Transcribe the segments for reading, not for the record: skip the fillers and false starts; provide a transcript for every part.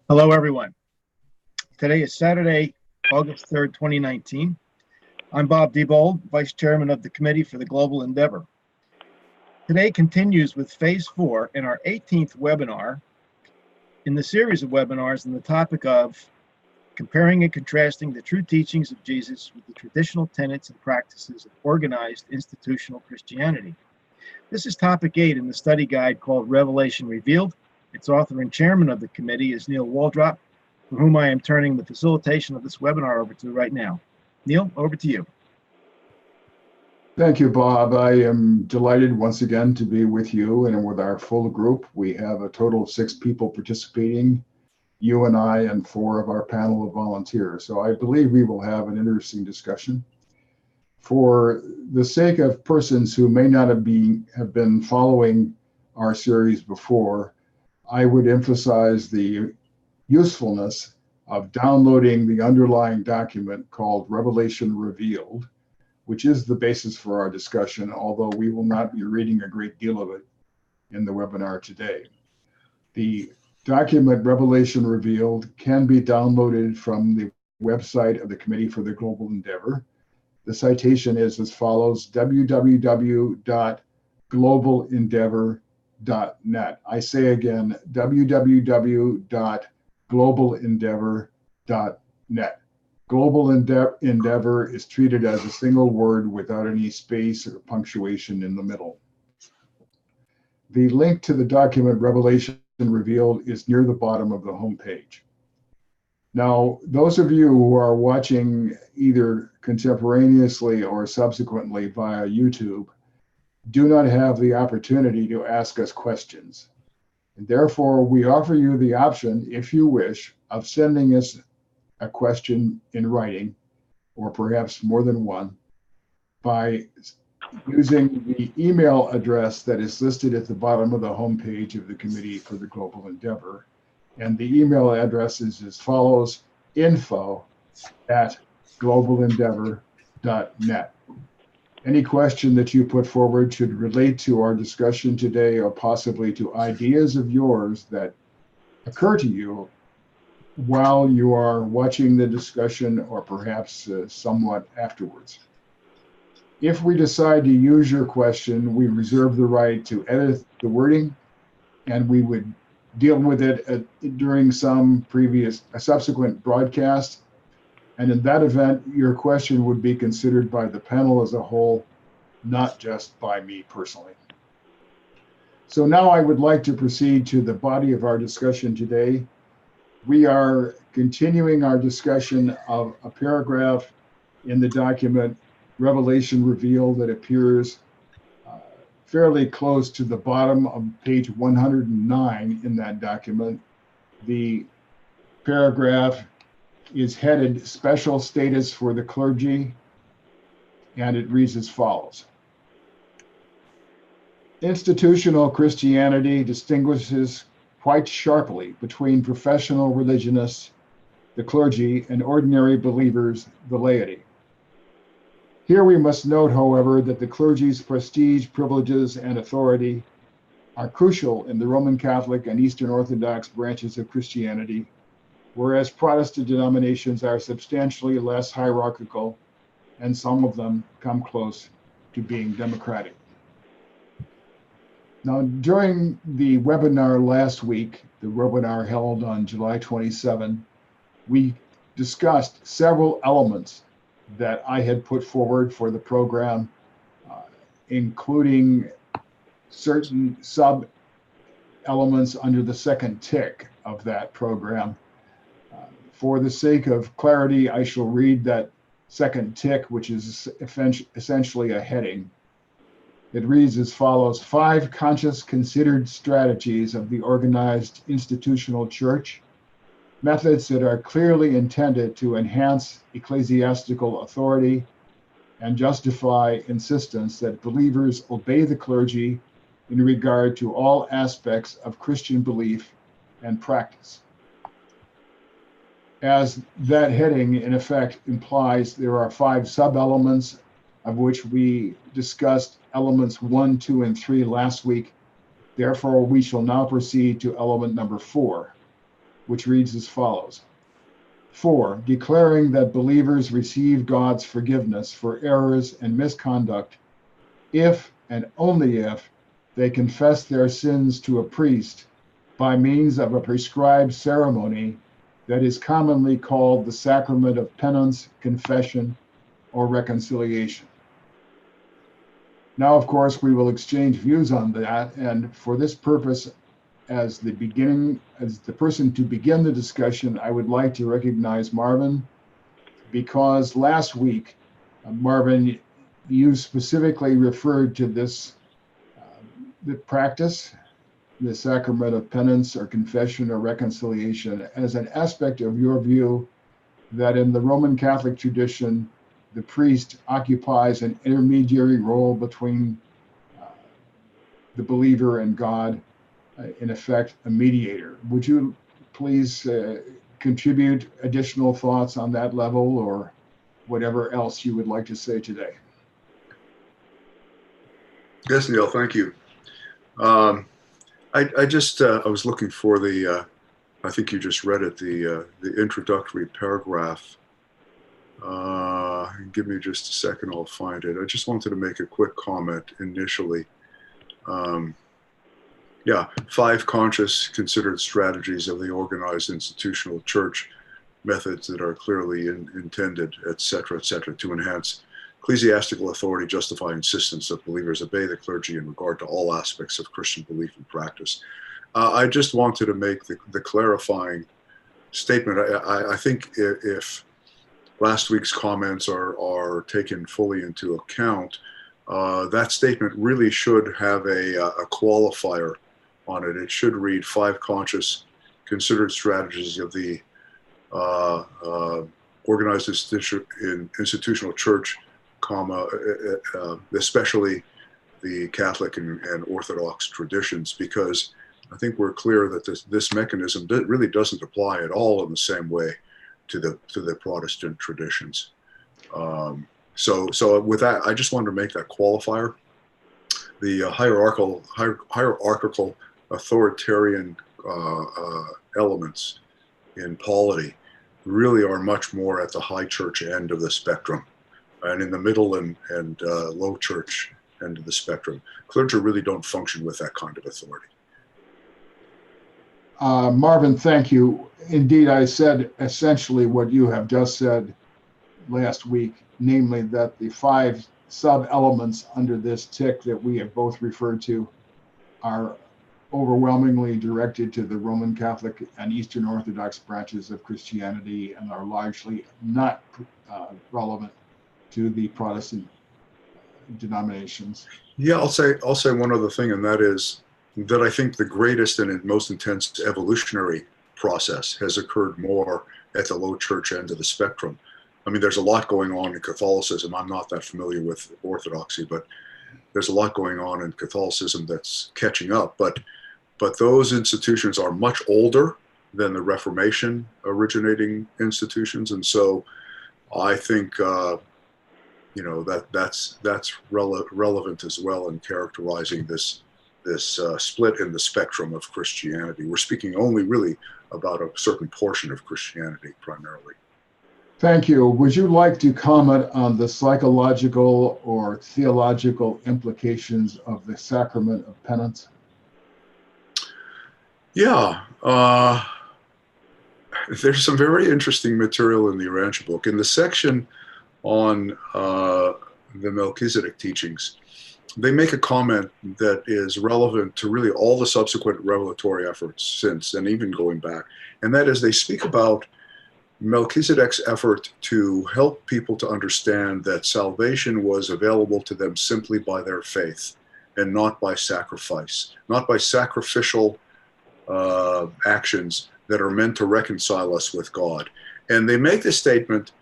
Hello, everyone. Today is Saturday, August 3rd, 2019. I'm Bob Diebold, Vice Chairman of the Committee for the Global Endeavor. Today continues with Phase 4 in our 18th webinar in the series of webinars on the topic of comparing and contrasting the true teachings of Jesus with the traditional tenets and practices of organized institutional Christianity. This is topic 8 in the study guide called Revelation Revealed. Its author and chairman of the committee is Neil Waldrop, for whom I am turning the facilitation of this webinar over to right now. Neil, over to you. Thank you, Bob. I am delighted once again to be with you and with our full group. We have a total of 6 people participating, you and I and 4 of our panel of volunteers. So I believe we will have an interesting discussion. For the sake of persons who may not have been following our series before, I would emphasize the usefulness of downloading the underlying document called Revelation Revealed, which is the basis for our discussion, although we will not be reading a great deal of it in the webinar today. The document Revelation Revealed can be downloaded from the website of the Committee for the Global Endeavor. The citation is as follows: www.globalendeavor.net. I say again, www.globalendeavor.net. Global Endeavor is treated as a single word without any space or punctuation in the middle. The link to the document Revelation Revealed is near the bottom of the homepage. Now, those of you who are watching either contemporaneously or subsequently via YouTube do not have the opportunity to ask us questions. And therefore, we offer you the option, if you wish, of sending us a question in writing, or perhaps more than one, by using the email address that is listed at the bottom of the homepage of the Committee for the Global Endeavor. And the email address is as follows: info@globalendeavor.net. Any question that you put forward should relate to our discussion today, or possibly to ideas of yours that occur to you while you are watching the discussion, or perhaps somewhat afterwards. If we decide to use your question, we reserve the right to edit the wording, and we would deal with it during some subsequent broadcast. And in that event, your question would be considered by the panel as a whole, not just by me personally. So now I would like to proceed to the body of our discussion today. We are continuing our discussion of a paragraph in the document Revelation Revealed that appears fairly close to the bottom of page 109 in that document. The paragraph is headed Special Status for the Clergy, and it reads as follows. Institutional Christianity distinguishes quite sharply between professional religionists, the clergy, and ordinary believers, the laity. Here we must note, however, that the clergy's prestige, privileges, and authority are crucial in the Roman Catholic and Eastern Orthodox branches of Christianity, whereas Protestant denominations are substantially less hierarchical, and some of them come close to being democratic. Now, during the webinar last week, the webinar held on July 27, we discussed several elements that I had put forward for the program, including certain sub-elements under the second tick of that program. For the sake of clarity, I shall read that second tick, which is essentially a heading. It reads as follows: 5 conscious considered strategies of the organized institutional church, methods that are clearly intended to enhance ecclesiastical authority and justify insistence that believers obey the clergy in regard to all aspects of Christian belief and practice. As that heading in effect implies, there are 5 sub-elements, of which we discussed elements 1, 2, and 3 last week. Therefore, we shall now proceed to element number 4, which reads as follows. 4, declaring that believers receive God's forgiveness for errors and misconduct if and only if they confess their sins to a priest by means of a prescribed ceremony that is commonly called the sacrament of penance, confession, or reconciliation. Now, of course, we will exchange views on that, and for this purpose, as the person to begin the discussion, I would like to recognize Marvin, because last week, Marvin, you specifically referred to this the practice, the sacrament of penance or confession or reconciliation, as an aspect of your view that in the Roman Catholic tradition, the priest occupies an intermediary role between the believer and God, in effect, a mediator. Would you please contribute additional thoughts on that level, or whatever else you would like to say today? Yes, Neil, thank you. I was looking for I think you just read it, the introductory paragraph. Give me just a second, I'll find it. I just wanted to make a quick comment initially. Yeah, 5 conscious considered strategies of the organized institutional church, methods that are clearly intended, et cetera, to enhance ecclesiastical authority, justify insistence that believers obey the clergy in regard to all aspects of Christian belief and practice. I just wanted to make the clarifying statement. I think if last week's comments are taken fully into account, that statement really should have a qualifier on it. It should read 5 conscious considered strategies of the organized institutional church, especially the Catholic and Orthodox traditions, because I think we're clear that this mechanism really doesn't apply at all in the same way to the Protestant traditions. So with that, I just wanted to make that qualifier. The hierarchical authoritarian elements in polity really are much more at the high church end of the spectrum, and in the middle and low church end of the spectrum. Clergy really don't function with that kind of authority. Marvin, thank you. Indeed, I said essentially what you have just said last week, namely that the 5 sub-elements under this tick that we have both referred to are overwhelmingly directed to the Roman Catholic and Eastern Orthodox branches of Christianity and are largely not relevant to the Protestant denominations. Yeah, I'll say one other thing, and that is that I think the greatest and most intense evolutionary process has occurred more at the low church end of the spectrum. I mean, there's a lot going on in Catholicism. I'm not that familiar with Orthodoxy, but there's a lot going on in Catholicism that's catching up. But those institutions are much older than the Reformation originating institutions, and so I think that's relevant as well in characterizing this split in the spectrum of Christianity. We're speaking only really about a certain portion of Christianity primarily. Thank you. Would you like to comment on the psychological or theological implications of the sacrament of penance? Yeah, there's some very interesting material in the Urantia book. In the section on the Melchizedek teachings, they make a comment that is relevant to really all the subsequent revelatory efforts since, and even going back. And that is, they speak about Melchizedek's effort to help people to understand that salvation was available to them simply by their faith and not by sacrifice, not by sacrificial actions that are meant to reconcile us with God. And they make the statement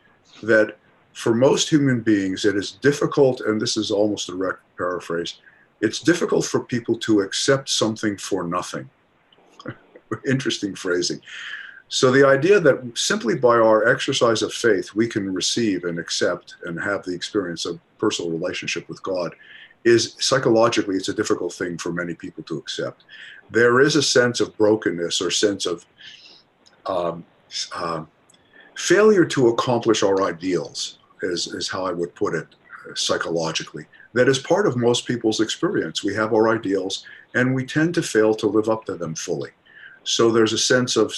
that for most human beings, it is difficult, and this is almost a direct paraphrase, it's difficult for people to accept something for nothing. Interesting phrasing. So the idea that simply by our exercise of faith, we can receive and accept and have the experience of personal relationship with God is psychologically, it's a difficult thing for many people to accept. There is a sense of brokenness or sense of failure to accomplish our ideals, is how I would put it psychologically. That is part of most people's experience. We have our ideals and we tend to fail to live up to them fully. So there's a sense of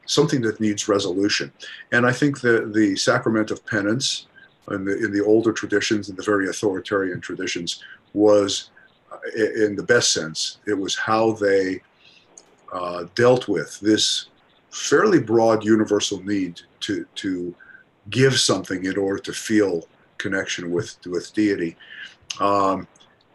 something that needs resolution. And I think the sacrament of penance in the older traditions, in the very authoritarian traditions, was, in the best sense, it was how they dealt with this fairly broad universal need to give something in order to feel connection with deity. And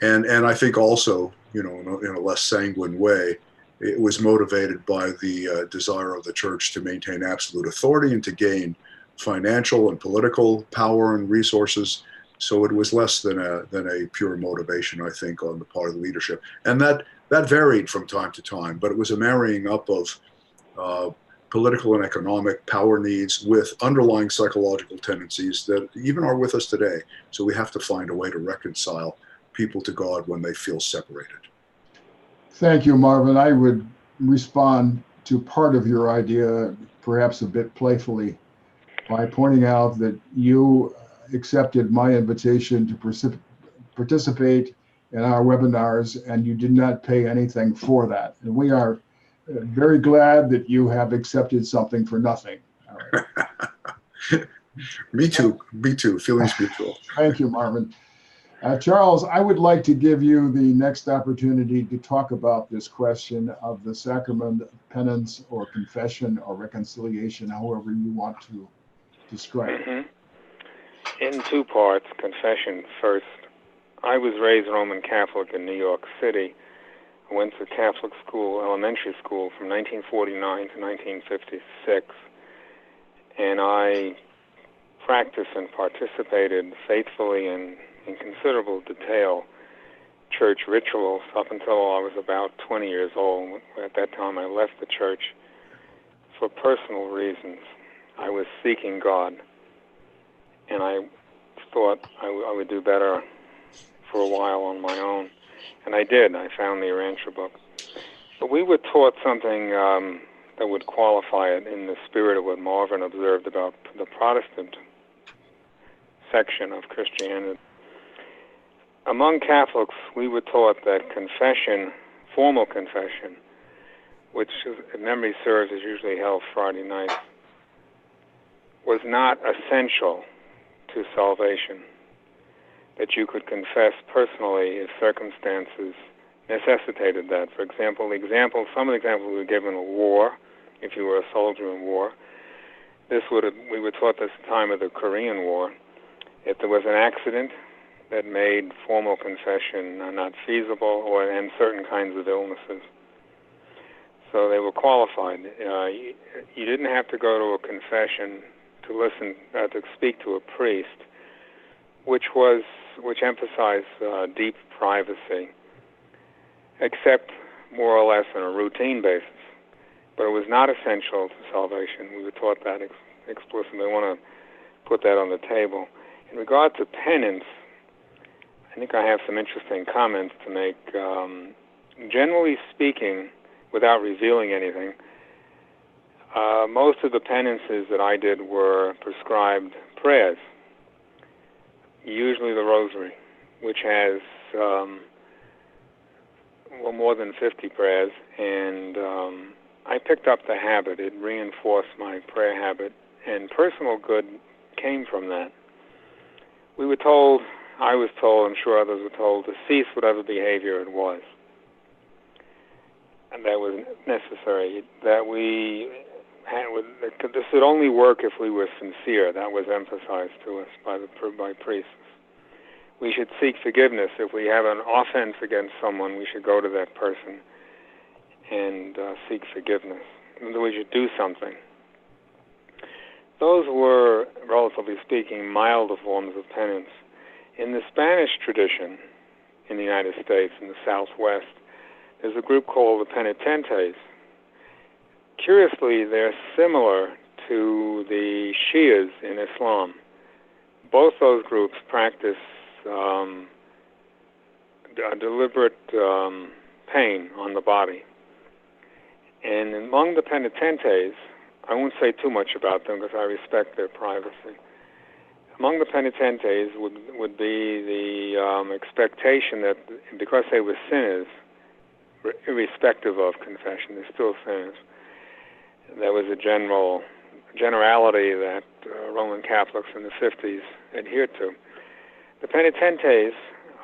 I think also, in a less sanguine way, it was motivated by the desire of the church to maintain absolute authority and to gain financial and political power and resources. So it was less than a pure motivation, I think, on the part of the leadership. And that varied from time to time, but it was a marrying up of political and economic power needs with underlying psychological tendencies that even are with us today. So we have to find a way to reconcile people to God when they feel separated. Thank you, Marvin. I would respond to part of your idea, perhaps a bit playfully, by pointing out that you accepted my invitation to participate in our webinars, and you did not pay anything for that. And we are very glad that you have accepted something for nothing. All right. Me too. Feelings mutual. Thank you, Marvin. Charles, I would like to give you the next opportunity to talk about this question of the sacrament of penance or confession or reconciliation, however you want to describe it. In two parts, confession first. I was raised Roman Catholic in New York City. I went to Catholic school, elementary school, from 1949 to 1956. And I practiced and participated faithfully in considerable detail church rituals up until I was about 20 years old. At that time, I left the church for personal reasons. I was seeking God, and I thought I would do better for a while on my own. And I did. I found the Urantia book. But we were taught something that would qualify it in the spirit of what Marvin observed about the Protestant section of Christianity. Among Catholics, we were taught that confession, formal confession, which, if memory serves, is usually held Friday night, was not essential to salvation, that you could confess personally if circumstances necessitated that. For example, some of the examples we were given were war, if you were a soldier in war. We were taught this at the time of the Korean War. If there was an accident that made formal confession not feasible, and certain kinds of illnesses. So they were qualified. You didn't have to go to a confession to listen, to speak to a priest, which emphasized deep privacy, except more or less on a routine basis. But it was not essential to salvation. We were taught that explicitly. I want to put that on the table. In regard to penance, I think I have some interesting comments to make. Generally speaking, without revealing anything, most of the penances that I did were prescribed prayers, usually the Rosary, which has more than 50 prayers, and I picked up the habit. It reinforced my prayer habit, and personal good came from that. I was told, I'm sure others were told, to cease whatever behavior it was. And that was necessary. That this would only work if we were sincere. That was emphasized to us by priests. We should seek forgiveness. If we have an offense against someone, we should go to that person and seek forgiveness. And we should do something. Those were, relatively speaking, milder forms of penance. In the Spanish tradition in the United States, in the Southwest, there's a group called the penitentes. Curiously, they're similar to the Shias in Islam. Both those groups practice deliberate pain on the body. And among the penitentes, I won't say too much about them because I respect their privacy. Among the penitentes would be the expectation that because they were sinners, irrespective of confession, they're still sinners. There was a generality that Roman Catholics in the 50s adhered to. The penitentes,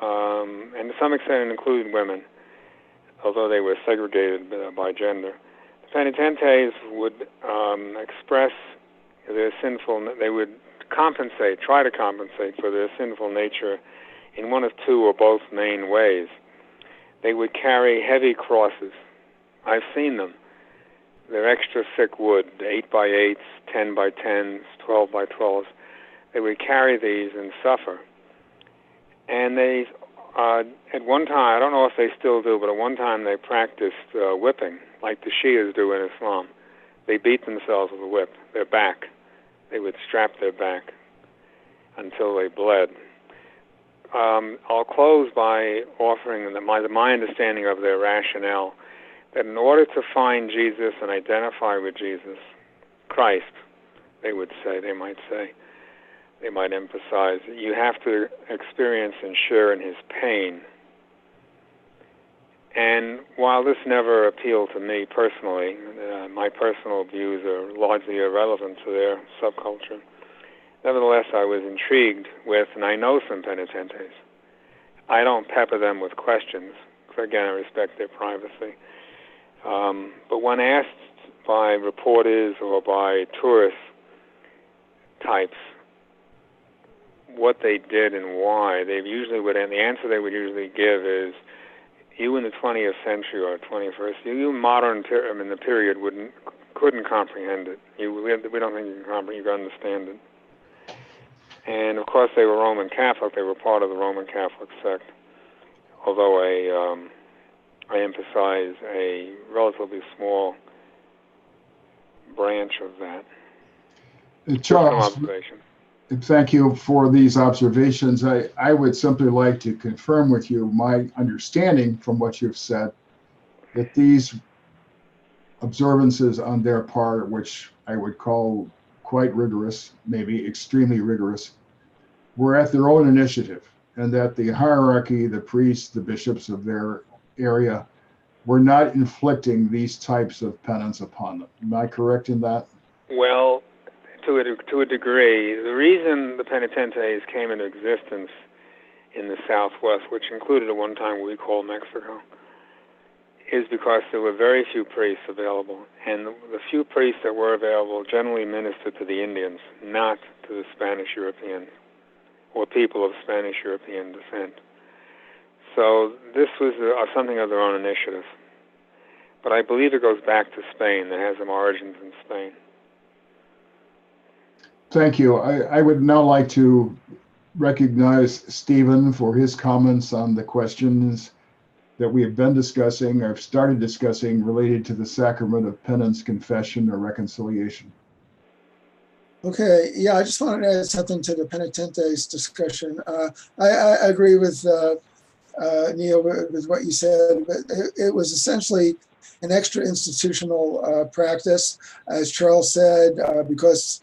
and to some extent included women, although they were segregated by gender, the penitentes would express their sinful, they would try to compensate for their sinful nature in one of two or both main ways. They would carry heavy crosses. I've seen them. They're extra thick wood, 8x8s, 10x10s, 12x12s. They would carry these and suffer. And they, at one time, I don't know if they still do, but at one time they practiced whipping, like the Shias do in Islam. They beat themselves with a whip, their back. They would strap their back until they bled. I'll close by offering my understanding of their rationale, that in order to find Jesus and identify with Jesus, Christ, they might emphasize, you have to experience and share in his pain. And while this never appealed to me personally, my personal views are largely irrelevant to their subculture, nevertheless I was intrigued with, and I know some penitentes. I don't pepper them with questions, because again I respect their privacy. But when asked by reporters or by tourist types what they did and why, the answer they would usually give is, you in the 20th century or 21st, you modern in the period couldn't comprehend it. We don't think you can understand it. And of course they were Roman Catholic. They were part of the Roman Catholic sect, although I emphasize a relatively small branch of that. Charles, thank you for these observations. I would simply like to confirm with you my understanding from what you've said, that these observances on their part, which I would call quite rigorous, maybe extremely rigorous, were at their own initiative, and that the hierarchy, the priests, the bishops of their area, were not inflicting these types of penance upon them. Am I correct in that? Well, to a degree. The reason the penitentes came into existence in the Southwest, which included at one time what we call Mexico, is because there were very few priests available, and the few priests that were available generally ministered to the Indians, not to the Spanish Europeans or people of Spanish European descent. So this was something of their own initiative. But I believe it goes back to Spain. It has some origins in Spain. Thank you. I would now like to recognize Stephen for his comments on the questions that we have been discussing, or started discussing, related to the sacrament of penance, confession, or reconciliation. Okay, yeah, I just wanted to add something to the penitentes discussion. I agree with Neil, with what you said, but it was essentially an extra institutional practice, as Charles said, because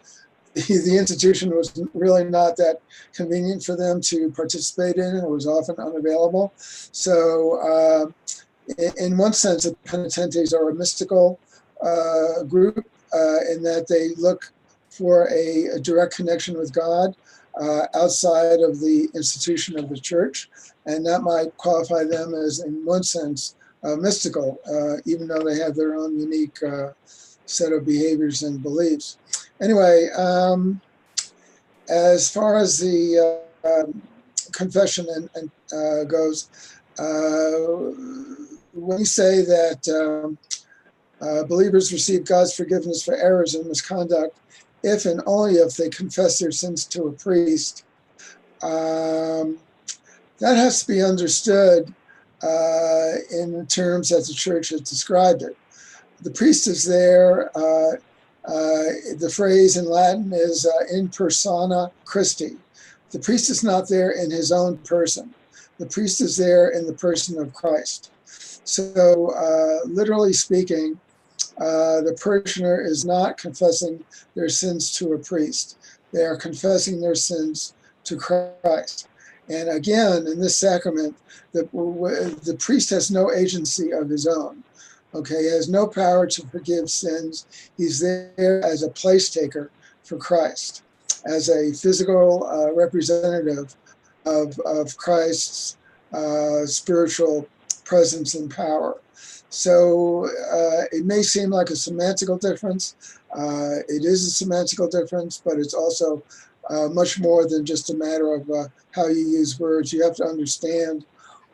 the institution was really not that convenient for them to participate in. It was often unavailable. So in one sense, the penitentes are a mystical group in that they look for a direct connection with God outside of the institution of the church. And that might qualify them as, in one sense, mystical, even though they have their own unique set of behaviors and beliefs. Anyway, as far as the confession goes, when we say that believers receive God's forgiveness for errors and misconduct, if and only if they confess their sins to a priest, that has to be understood in the terms that the church has described it. The priest is there. The phrase in Latin is in persona Christi. The priest is not there in his own person, the priest is there in the person of Christ. So literally speaking, the parishioner is not confessing their sins to a priest. They are confessing their sins to Christ. And again, in this sacrament, the priest has no agency of his own. Okay, he has no power to forgive sins. He's there as a place taker for Christ, as a physical representative of Christ's spiritual presence and power. So it may seem like a semantical difference. It is a semantical difference, but it's also much more than just a matter of how you use words. You have to understand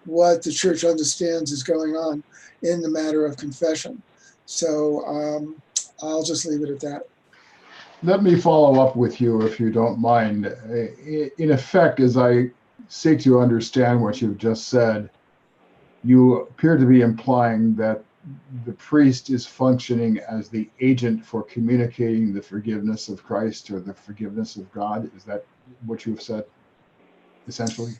what the church understands is going on in the matter of confession. So I'll just leave it at that. Let me follow up with you, if you don't mind. In effect, as I seek to understand what you've just said, you appear to be implying that the priest is functioning as the agent for communicating the forgiveness of Christ or the forgiveness of God. Is that what you've said, essentially?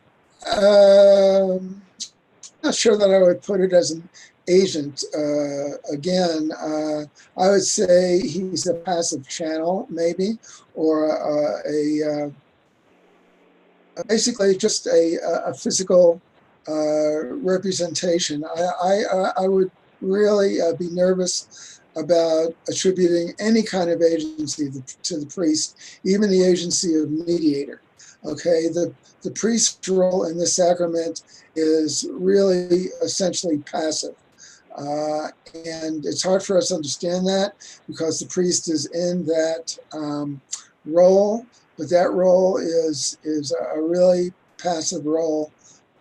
Not sure that I would put it as an agent. Again, I would say he's a passive channel, maybe, or basically just a physical representation. I would really be nervous about attributing any kind of agency to the priest, even the agency of mediator. Okay, the priest's role in this sacrament is really essentially passive. And it's hard for us to understand that because the priest is in that role, but that role is a really passive role.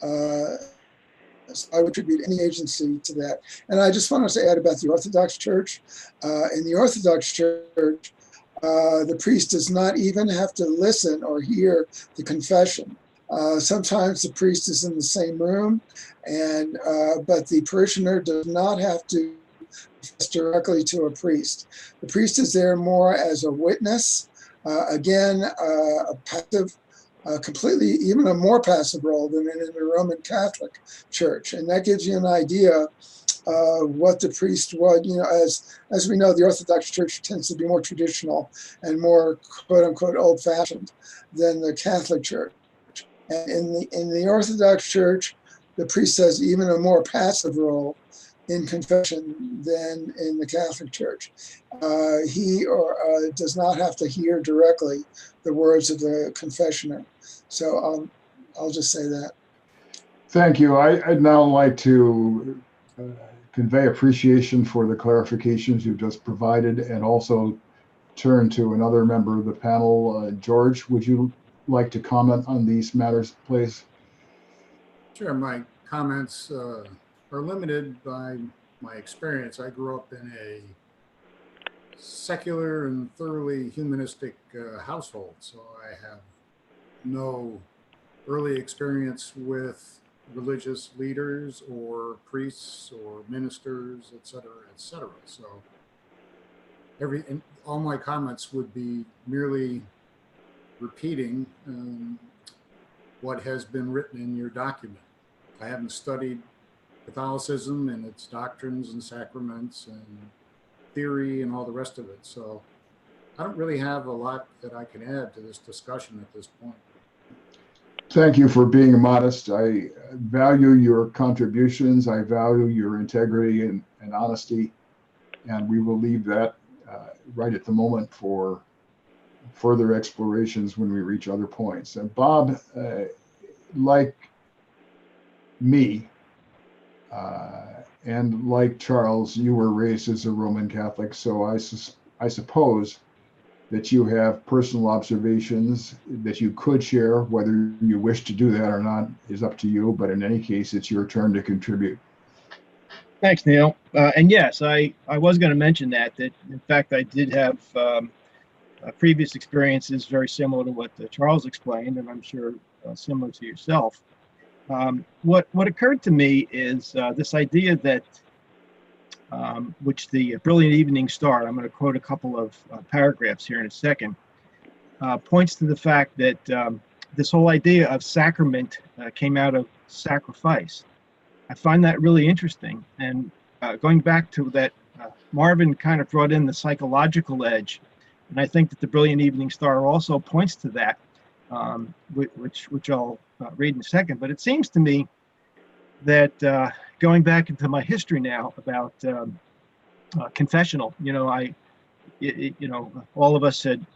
So I would attribute any agency to that. And I just wanted to add about the Orthodox Church. In the Orthodox Church, the priest does not even have to listen or hear the confession. Sometimes the priest is in the same room, but the parishioner does not have to confess directly to a priest. The priest is there more as a witness, again, a passive, completely, even a more passive role than in the Roman Catholic Church. And that gives you an idea what the priest was. You know, as we know, the Orthodox Church tends to be more traditional and more quote unquote old fashioned than the Catholic Church. And in the Orthodox Church, the priest has even a more passive role in confession than in the Catholic Church. He does not have to hear directly the words of the confessioner. So I'll just say that. Thank you. I'd now like to convey appreciation for the clarifications you've just provided and also turn to another member of the panel. George, would you like to comment on these matters, please? Sure. My comments are limited by my experience. I grew up in a secular and thoroughly humanistic household, so I have no early experience with religious leaders or priests or ministers, et cetera, et cetera. So all my comments would be merely repeating what has been written in your document. I haven't studied Catholicism and its doctrines and sacraments and theory and all the rest of it. So I don't really have a lot that I can add to this discussion at this point. Thank you for being modest. I value your contributions. I value your integrity and honesty. And we will leave that right at the moment for further explorations when we reach other points. And Bob, like me, and like Charles, you were raised as a Roman Catholic, so I suppose that you have personal observations that you could share. Whether you wish to do that or not is up to you, but in any case, it's your turn to contribute. Thanks, Neil. And yes, I was going to mention that in fact I did have previous experiences very similar to what Charles explained, and I'm sure similar to yourself. What occurred to me is this idea that, which the Brilliant Evening Star, I'm going to quote a couple of paragraphs here in a second, points to the fact that this whole idea of sacrament came out of sacrifice. I find that really interesting. And going back to that, Marvin kind of brought in the psychological edge. And I think that the Brilliant Evening Star also points to that, which I'll read in a second. But it seems to me that going back into my history now about confessional, all of us had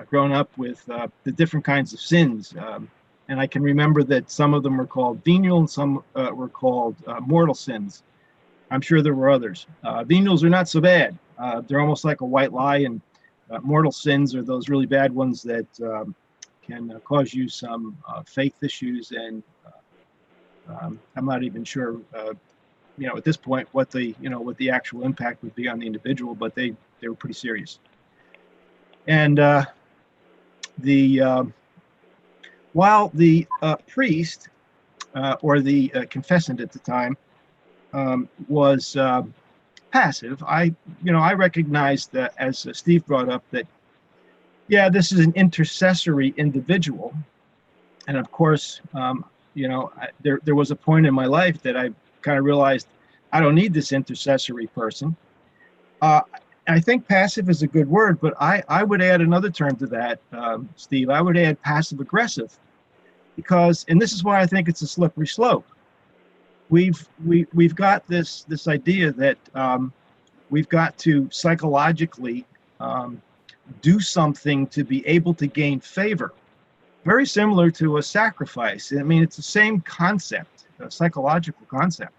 grown up with the different kinds of sins. And I can remember that some of them were called venial and some were called mortal sins. I'm sure there were others. Venials are not so bad. They're almost like a white lie, and mortal sins are those really bad ones that can cause you some faith issues. And I'm not even sure, at this point, what the actual impact would be on the individual, but they were pretty serious. And while the priest or the confessant at the time was passive, I recognized that, as Steve brought up, that this is an intercessory individual, and of course, there was a point in my life that I kind of realized I don't need this intercessory person. I think passive is a good word, but I would add another term to that, Steve. I would add passive aggressive, because, and this is why I think it's a slippery slope. We've got this idea that we've got to psychologically do something to be able to gain favor. Very similar to a sacrifice. I mean, it's the same concept, a psychological concept.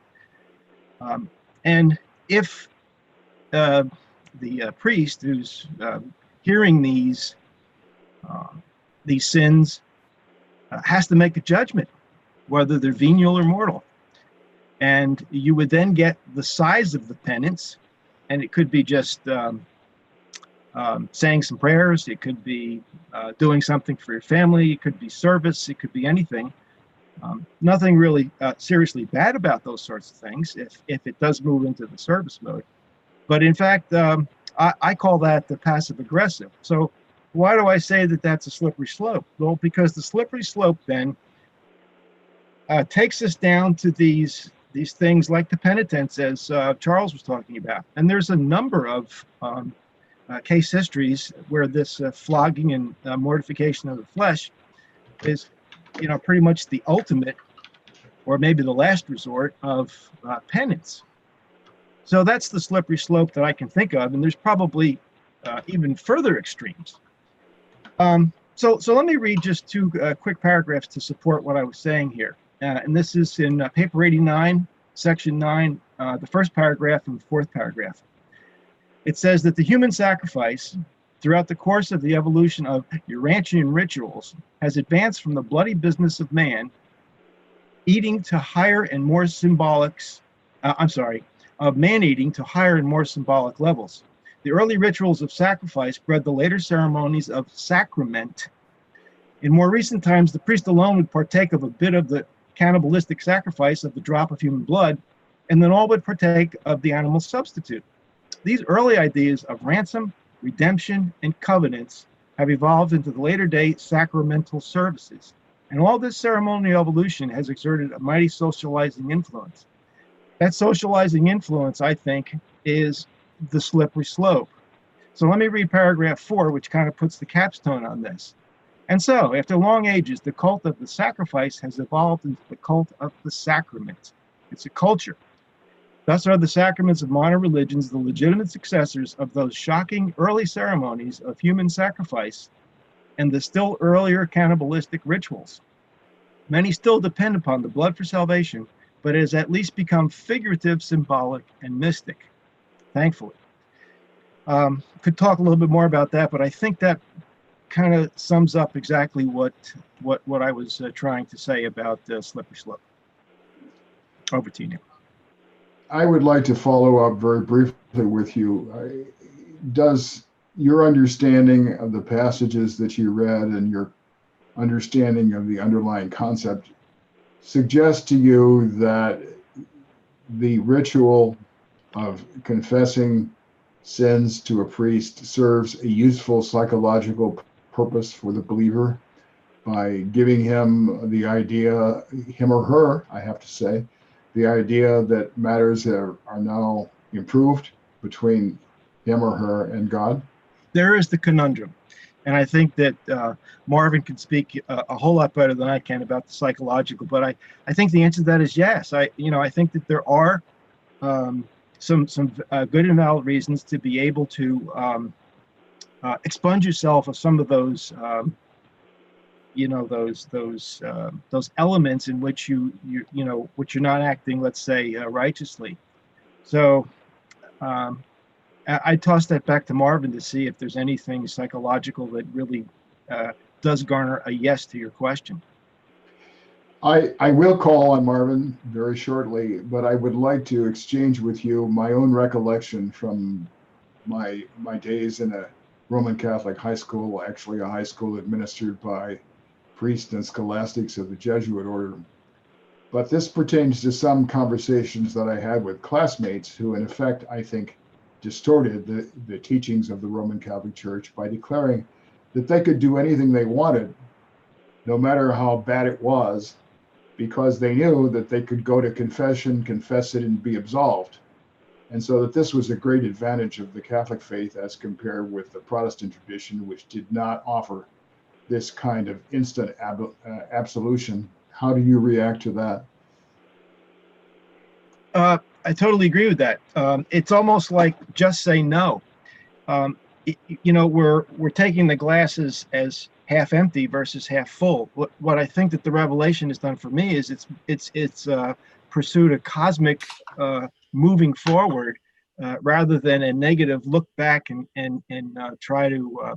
And if the priest who's hearing these sins has to make a judgment, whether they're venial or mortal, and you would then get the size of the penance, and it could be just saying some prayers, it could be doing something for your family, it could be service, it could be anything. Nothing really seriously bad about those sorts of things if it does move into the service mode. But in fact, I call that the passive aggressive. So why do I say that that's a slippery slope? Well, because the slippery slope then takes us down to these things like the penitence, as Charles was talking about. And there's a number of case histories where this flogging and mortification of the flesh is, pretty much the ultimate, or maybe the last resort of penance. So that's the slippery slope that I can think of, and there's probably even further extremes. So let me read just two quick paragraphs to support what I was saying here. And this is in paper 89, section 9, the first paragraph and the fourth paragraph. It says that the human sacrifice, throughout the course of the evolution of Urantian rituals, has advanced from the bloody business of man, eating to higher and more of man eating to higher and more symbolic levels. The early rituals of sacrifice bred the later ceremonies of sacrament. In more recent times, the priest alone would partake of a bit of the cannibalistic sacrifice of the drop of human blood, and then all would partake of the animal substitute. These early ideas of ransom, redemption, and covenants have evolved into the later day sacramental services. And all this ceremonial evolution has exerted a mighty socializing influence. That socializing influence, I think, is the slippery slope. So let me read paragraph 4, which kind of puts the capstone on this. And so, after long ages, the cult of the sacrifice has evolved into the cult of the sacrament. It's a culture. Thus are the sacraments of modern religions the legitimate successors of those shocking early ceremonies of human sacrifice and the still earlier cannibalistic rituals. Many still depend upon the blood for salvation, but it has at least become figurative, symbolic, and mystic, thankfully. Could talk a little bit more about that, but I think that kind of sums up exactly what I was trying to say about slippery slope. Over to you, Neil. I would like to follow up very briefly with you. Does your understanding of the passages that you read and your understanding of the underlying concept suggest to you that the ritual of confessing sins to a priest serves a useful psychological purpose for the believer? by giving him the idea, him or her, I have to say, the idea that matters are now improved between him or her and God? There is the conundrum. And I think that Marvin can speak a whole lot better than I can about the psychological, but I think the answer to that is yes. I think that there are some good and valid reasons to be able to expunge yourself of some of those those elements in which which you're not acting, let's say, righteously. So I toss that back to Marvin to see if there's anything psychological that really does garner a yes to your question. I will call on Marvin very shortly, but I would like to exchange with you my own recollection from my days in a Roman Catholic high school, actually a high school administered by priests and scholastics of the Jesuit order. But this pertains to some conversations that I had with classmates who, in effect, I think, distorted the teachings of the Roman Catholic Church by declaring that they could do anything they wanted, no matter how bad it was, because they knew that they could go to confession, confess it, and be absolved. And so that this was a great advantage of the Catholic faith as compared with the Protestant tradition, which did not offer this kind of instant absolution. How do you react to that? I totally agree with that. It's almost like just say no. We're taking the glasses as half empty versus half full. What I think that the revelation has done for me is it's pursued a cosmic moving forward rather than a negative look back and try to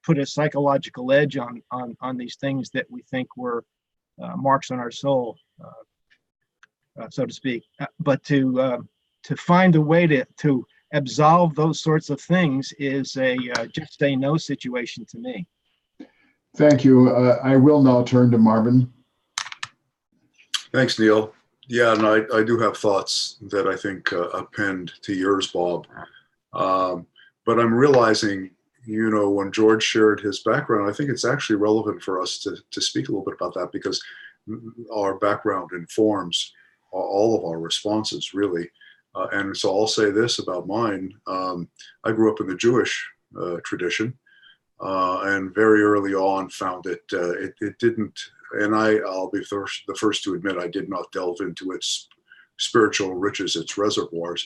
put a psychological edge on these things that we think were marks on our soul. So to speak, but to find a way to absolve those sorts of things is a just say no situation to me. Thank you. I will now turn to Marvin. Thanks, Neil. Yeah, and I do have thoughts that I think append to yours, Bob. But I'm realizing, when George shared his background, I think it's actually relevant for us to speak a little bit about that, because our background informs all of our responses, really. And so I'll say this about mine. I grew up in the Jewish tradition, and very early on found it didn't, and I'll be the first to admit I did not delve into its spiritual riches, its reservoirs.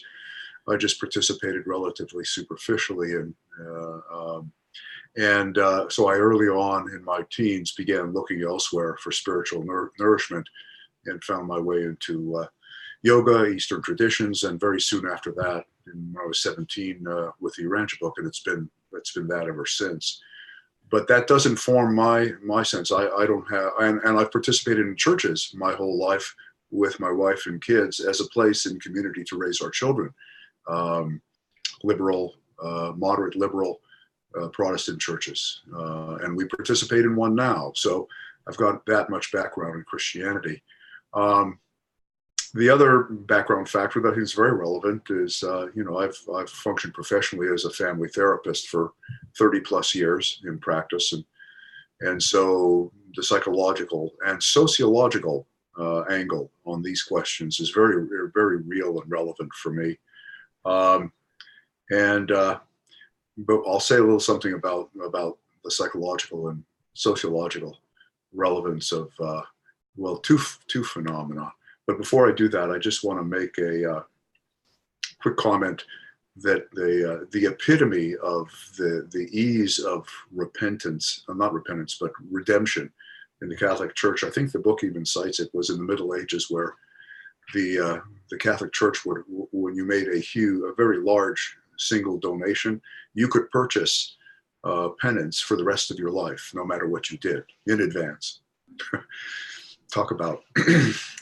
I just participated relatively superficially, and so I early on in my teens began looking elsewhere for spiritual nourishment, and found my way into yoga, Eastern traditions, and very soon after that, when I was 17, with the Urantia book, and it's been that ever since. But that doesn't form my sense. I don't have, and I've participated in churches my whole life with my wife and kids as a place in community to raise our children. Liberal, moderate liberal Protestant churches, and we participate in one now. So I've got that much background in Christianity. The other background factor that I think is very relevant is, I've functioned professionally as a family therapist for 30 plus years in practice. And so the psychological and sociological angle on these questions is very, very real and relevant for me. But I'll say a little something about the psychological and sociological relevance of, two phenomena. But before I do that, I just want to make a quick comment that the epitome of the ease of repentance, not repentance, but redemption in the Catholic Church, I think the book even cites it, was in the Middle Ages, where the Catholic Church would, when you made a very large single donation, you could purchase penance for the rest of your life, no matter what you did, in advance. Talk about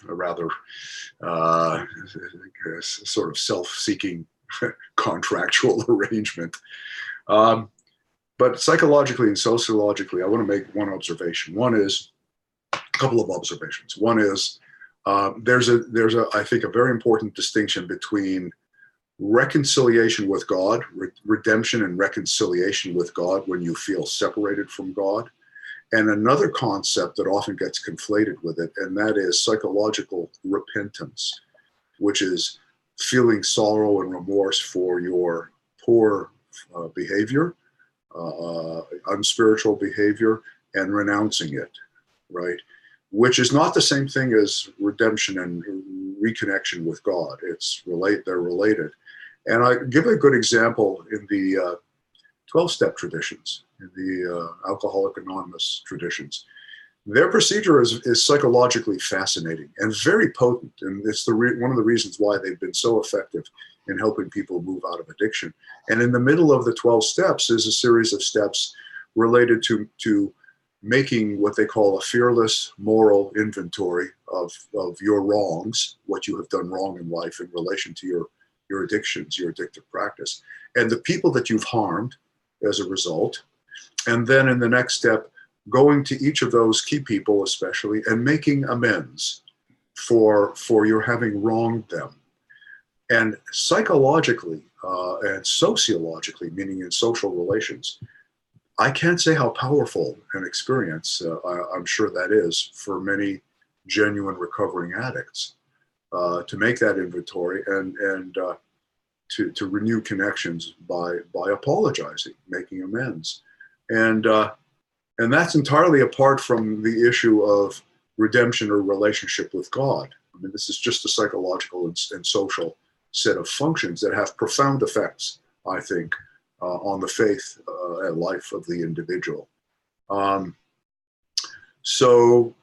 a rather sort of self-seeking contractual arrangement. But psychologically and sociologically, I want to make one observation. A couple of observations. One is there's I think a very important distinction between reconciliation with God, redemption and reconciliation with God when you feel separated from God, and another concept that often gets conflated with it, and that is psychological repentance, which is feeling sorrow and remorse for your poor behavior, unspiritual behavior, and renouncing it, right? Which is not the same thing as redemption and reconnection with God. They're related. And I give a good example in the 12-step traditions, in the Alcoholic Anonymous traditions. Their procedure is psychologically fascinating and very potent, and it's one of the reasons why they've been so effective in helping people move out of addiction. And in the middle of the 12 steps is a series of steps related to making what they call a fearless moral inventory of your wrongs, what you have done wrong in life in relation to your addictions, your addictive practice, and the people that you've harmed as a result. And then in the next step, going to each of those key people especially and making amends for your having wronged them. And psychologically and sociologically, meaning in social relations, I can't say how powerful an experience I'm sure that is for many genuine recovering addicts to make that inventory and to renew connections by apologizing, making amends. And that's entirely apart from the issue of redemption or relationship with God. I mean, this is just a psychological and social set of functions that have profound effects, I think, on the faith and life of the individual. So,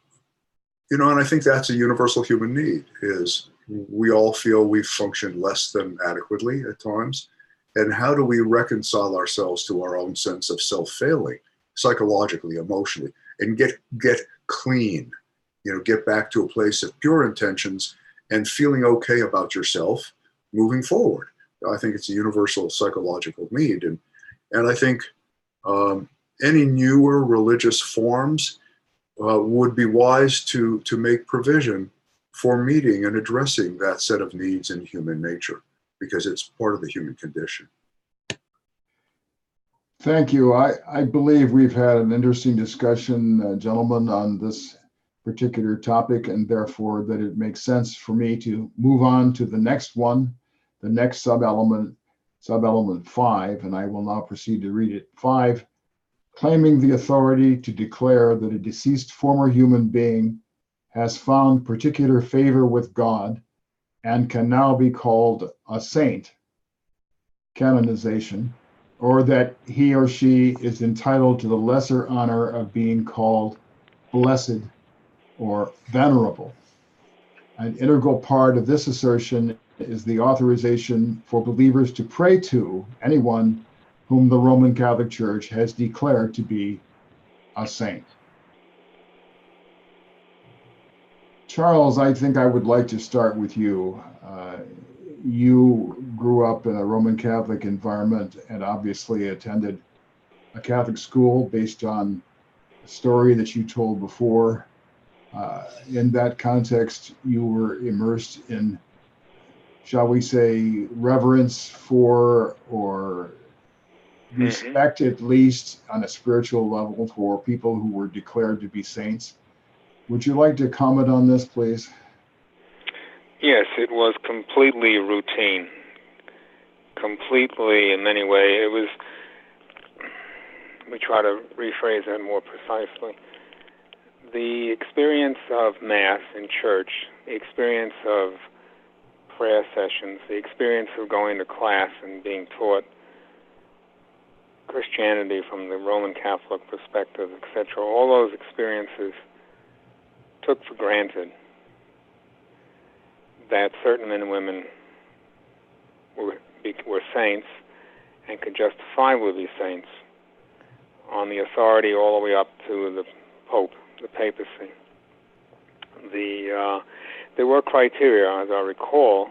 and I think that's a universal human need, is we all feel we've functioned less than adequately at times. And how do we reconcile ourselves to our own sense of self-failing, psychologically, emotionally, and get clean, get back to a place of pure intentions and feeling okay about yourself moving forward. I think it's a universal psychological need. And I think any newer religious forms would be wise to make provision for meeting and addressing that set of needs in human nature, because it's part of the human condition. Thank you. I believe we've had an interesting discussion, gentlemen, on this particular topic, and therefore that it makes sense for me to move on to the next one, the next sub-element 5, and I will now proceed to read it. 5, claiming the authority to declare that a deceased former human being has found particular favor with God and can now be called a saint, canonization, or that he or she is entitled to the lesser honor of being called blessed or venerable. An integral part of this assertion is the authorization for believers to pray to anyone whom the Roman Catholic Church has declared to be a saint. Charles, I think I would like to start with you. You grew up in a Roman Catholic environment and obviously attended a Catholic school based on a story that you told before. In that context, you were immersed in, shall we say, reverence for, or respect, at least on a spiritual level, for people who were declared to be saints. Would you like to comment on this, please? Yes, it was completely routine. Completely, in many ways. It was, let me try to rephrase that more precisely. The experience of Mass in church, the experience of prayer sessions, the experience of going to class and being taught Christianity from the Roman Catholic perspective, etc., all those experiences took for granted that certain men and women were saints and could justifiably be saints on the authority all the way up to the Pope, the papacy. There were criteria, as I recall.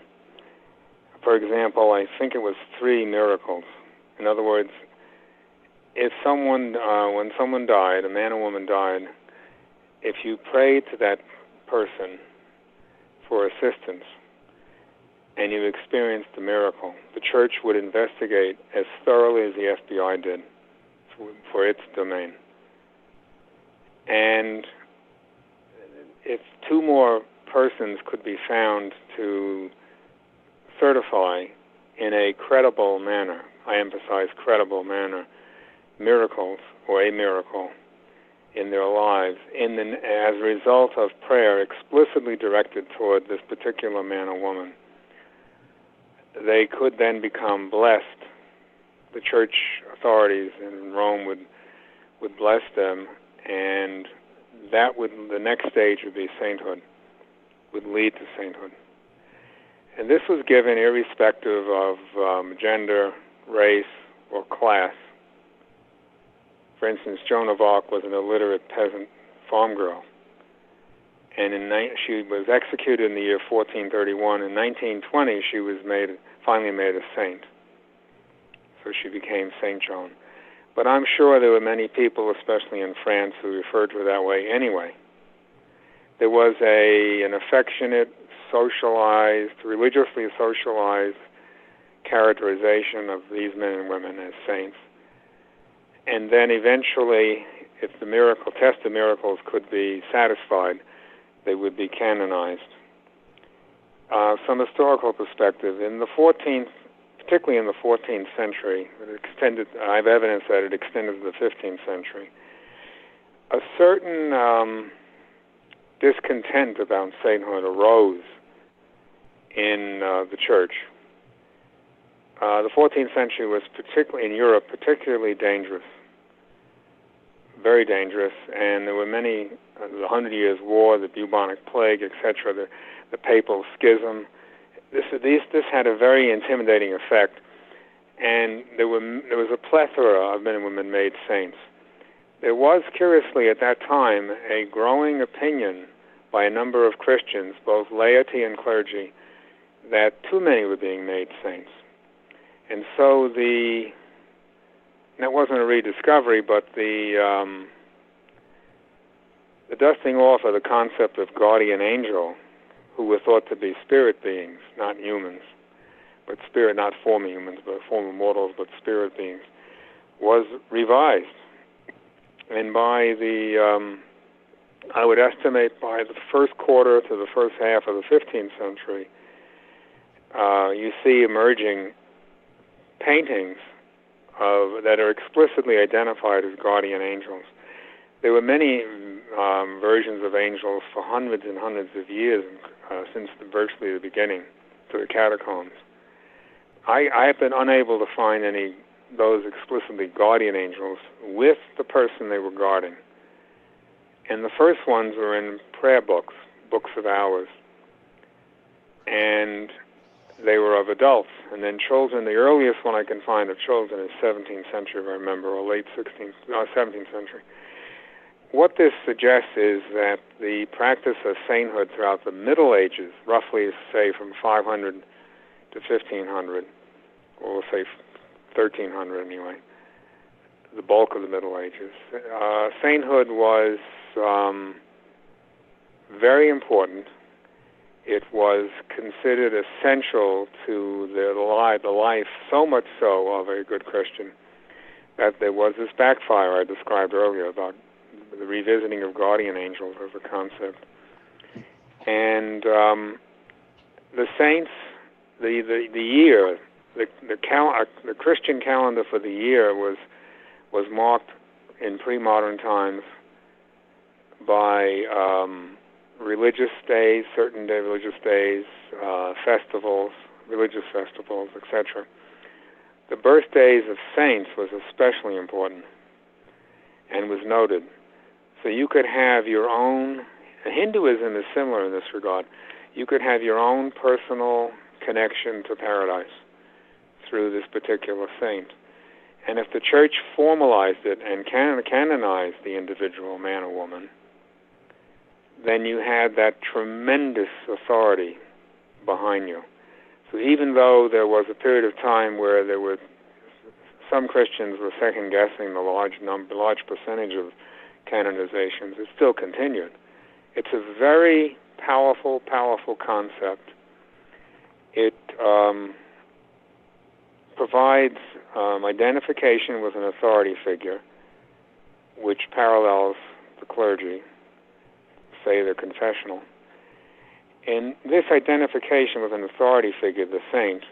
For example, I think it was 3 miracles. In other words, if someone, when someone died, a man or woman died, if you prayed to that person for assistance and you experienced a miracle, the church would investigate as thoroughly as the FBI did for its domain. And if two more persons could be found to certify in a credible manner, I emphasize credible manner, miracles or a miracle in their lives as a result of prayer explicitly directed toward this particular man or woman, they could then become blessed. The church authorities in Rome would bless them, and the next stage would be sainthood, would lead to sainthood. And this was given irrespective of gender, race, or class. For instance, Joan of Arc was an illiterate peasant farm girl, and she was executed in the year 1431. In 1920, she was finally made a saint. So she became Saint Joan. But I'm sure there were many people, especially in France, who referred to her that way anyway. There was an affectionate, socialized, religiously socialized characterization of these men and women as saints. And then eventually, if the test of miracles could be satisfied, they would be canonized. Some historical perspective, particularly in the 14th century, I have evidence that it extended to the 15th century, a certain discontent about sainthood arose in the church. The 14th century was in Europe, particularly dangerous, very dangerous, and there were many, the 100 Years' War, the bubonic plague, etc., the papal schism. This had a very intimidating effect, and there was a plethora of men and women made saints. There was, curiously, at that time, a growing opinion by a number of Christians, both laity and clergy, that too many were being made saints. And so that wasn't a rediscovery, but the dusting off of the concept of guardian angel, who were thought to be spirit beings, not humans, but spirit, not former humans, but former mortals, but spirit beings, was revised. And by I would estimate by the first quarter to the first half of the 15th century, you see emerging paintings that are explicitly identified as guardian angels. There were many versions of angels for hundreds and hundreds of years, since virtually the beginning, to the catacombs. I have been unable to find those explicitly guardian angels with the person they were guarding. And the first ones were in prayer books of hours. And they were of adults. And then children, the earliest one I can find of children is 17th century, if I remember, or late 17th century. What this suggests is that the practice of sainthood throughout the Middle Ages, roughly, say, from 500 to 1500, or we'll say 1300 anyway, the bulk of the Middle Ages, sainthood was very important. It was considered essential to the life, so much so, of a good Christian, that there was this backfire I described earlier about the revisiting of guardian angels as a concept. And the saints, the year, the Christian calendar for the year was marked in pre-modern times by religious days, certain day religious days, festivals, religious festivals, etc. The birthdays of saints was especially important and was noted. So you could have your own, Hinduism is similar in this regard, you could have your own personal connection to paradise through this particular saint. And if the church formalized it and canonized the individual man or woman, then you had that tremendous authority behind you. So even though there was a period of time where some Christians were second-guessing the large percentage of canonizations, it still continued. It's a very powerful, powerful concept. It provides identification with an authority figure, which parallels the clergy, say they're confessional. And this identification with an authority figure, the saint,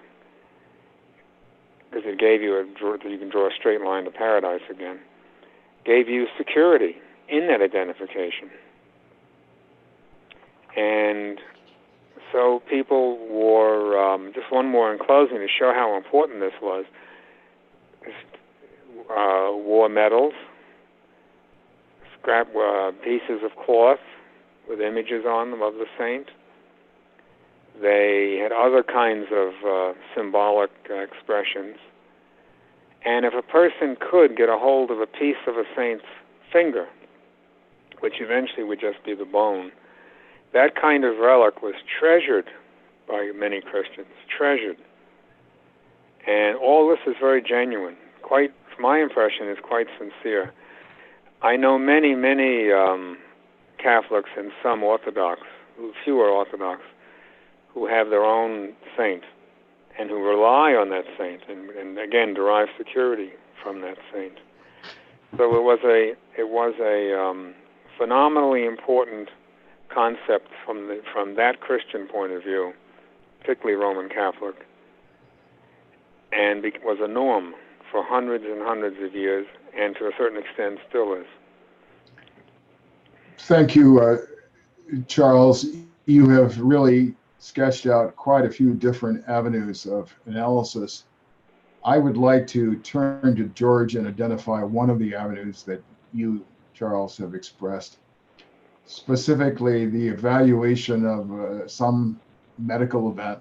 because it gave you you can draw a straight line to paradise again, gave you security in that identification. And so people wore, just one more in closing to show how important this was, wore medals, scrap pieces of cloth with images on them of the saint. They had other kinds of symbolic expressions. And if a person could get a hold of a piece of a saint's finger, which eventually would just be the bone, that kind of relic was treasured by many Christians, treasured. And all this is very genuine. Quite, my impression is quite sincere. I know many, many Catholics and some Orthodox, fewer Orthodox, who have their own saint and who rely on that saint and again derive security from that saint. So it was a phenomenally important concept from that Christian point of view, particularly Roman Catholic, and was a norm for hundreds and hundreds of years, and to a certain extent still is. Thank you, Charles. You have really sketched out quite a few different avenues of analysis. I would like to turn to George and identify one of the avenues that you, Charles, have expressed, specifically the evaluation of some medical event,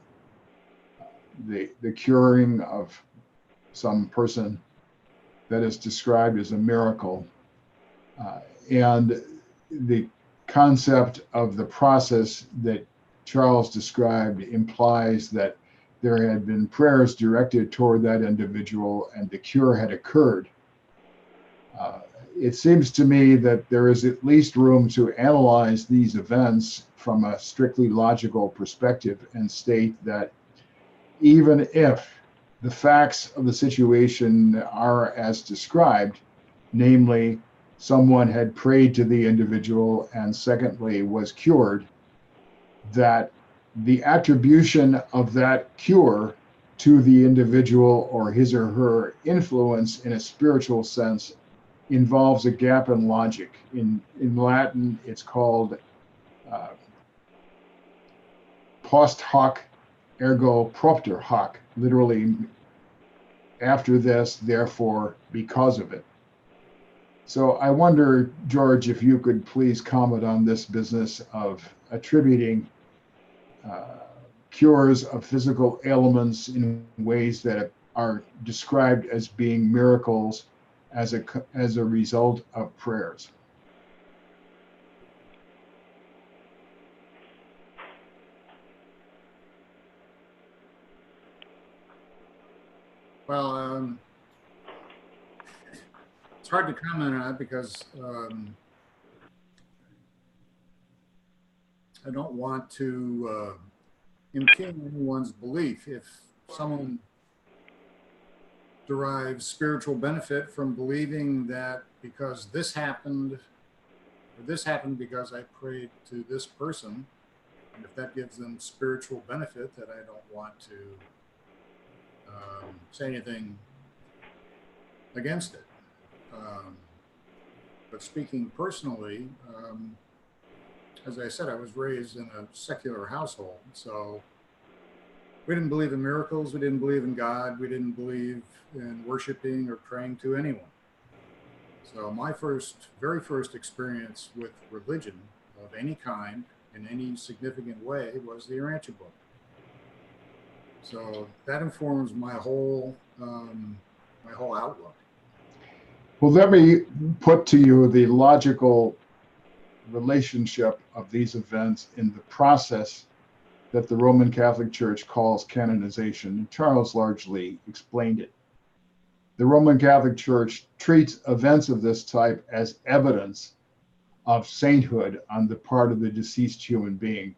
the curing of some person that is described as a miracle, and the concept of the process that Charles described implies that there had been prayers directed toward that individual and the cure had occurred. It seems to me that there is at least room to analyze these events from a strictly logical perspective and state that even if the facts of the situation are as described, namely, someone had prayed to the individual and secondly was cured, that the attribution of that cure to the individual or his or her influence in a spiritual sense involves a gap in logic. In Latin, it's called post hoc ergo propter hoc, literally after this, therefore because of it. So I wonder, George, if you could please comment on this business of attributing cures of physical ailments in ways that are described as being miracles as a result of prayers. Well, it's hard to comment on it because I don't want to impugn anyone's belief. If someone derives spiritual benefit from believing that because this happened, or this happened because I prayed to this person, and if that gives them spiritual benefit, that I don't want to say anything against it. But speaking personally, as I said, I was raised in a secular household. So we didn't believe in miracles. We didn't believe in God. We didn't believe in worshiping or praying to anyone. So my very first experience with religion of any kind in any significant way was the Urantia book. So that informs my whole outlook. Well, let me put to you the logical relationship of these events in the process that the Roman Catholic Church calls canonization. Charles largely explained it. The Roman Catholic Church treats events of this type as evidence of sainthood on the part of the deceased human being.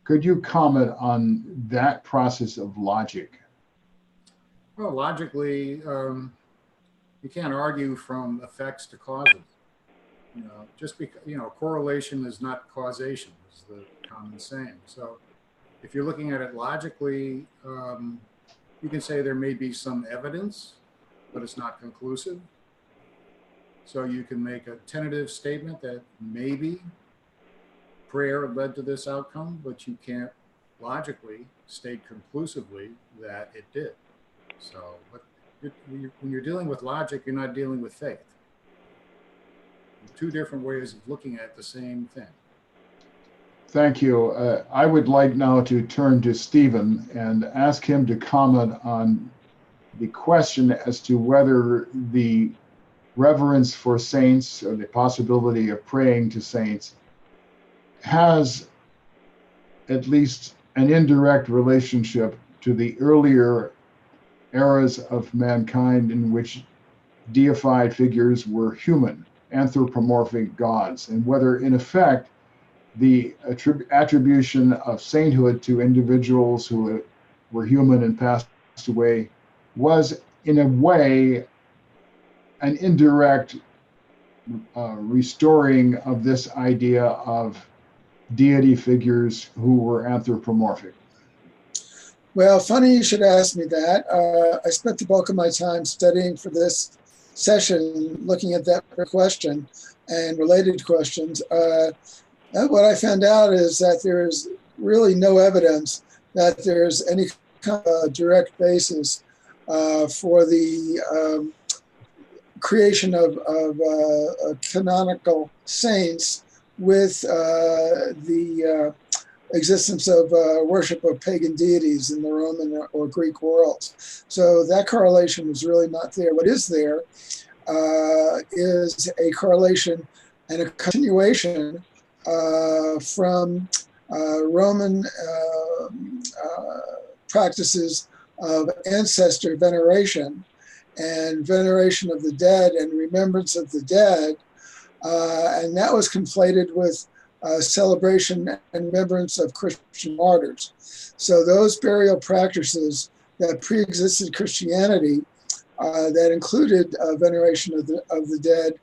Could you comment on that process of logic? Well, logically, you can't argue from effects to causes. just because, correlation is not causation, is the common saying. So if you're looking at it logically, you can say there may be some evidence, but it's not conclusive. So you can make a tentative statement that maybe prayer led to this outcome, but you can't logically state conclusively that it did. So when you're dealing with logic, you're not dealing with faith. Two different ways of looking at the same thing. Thank you. I would like now to turn to Stephen and ask him to comment on the question as to whether the reverence for saints or the possibility of praying to saints has at least an indirect relationship to the earlier eras of mankind in which deified figures were human, anthropomorphic gods, and whether in effect the attribution of sainthood to individuals who were human and passed away was in a way an indirect restoring of this idea of deity figures who were anthropomorphic. Well, funny you should ask me that. I spent the bulk of my time studying for this session, looking at that question and related questions. What I found out is that there's really no evidence that there's any kind of direct basis for the creation of canonical saints with the existence of worship of pagan deities in the Roman or Greek worlds. So that correlation was really not there. What is there is a correlation and a continuation from Roman practices of ancestor veneration and veneration of the dead and remembrance of the dead. And that was conflated with celebration and remembrance of Christian martyrs. So those burial practices that pre-existed Christianity, that included veneration of the dead,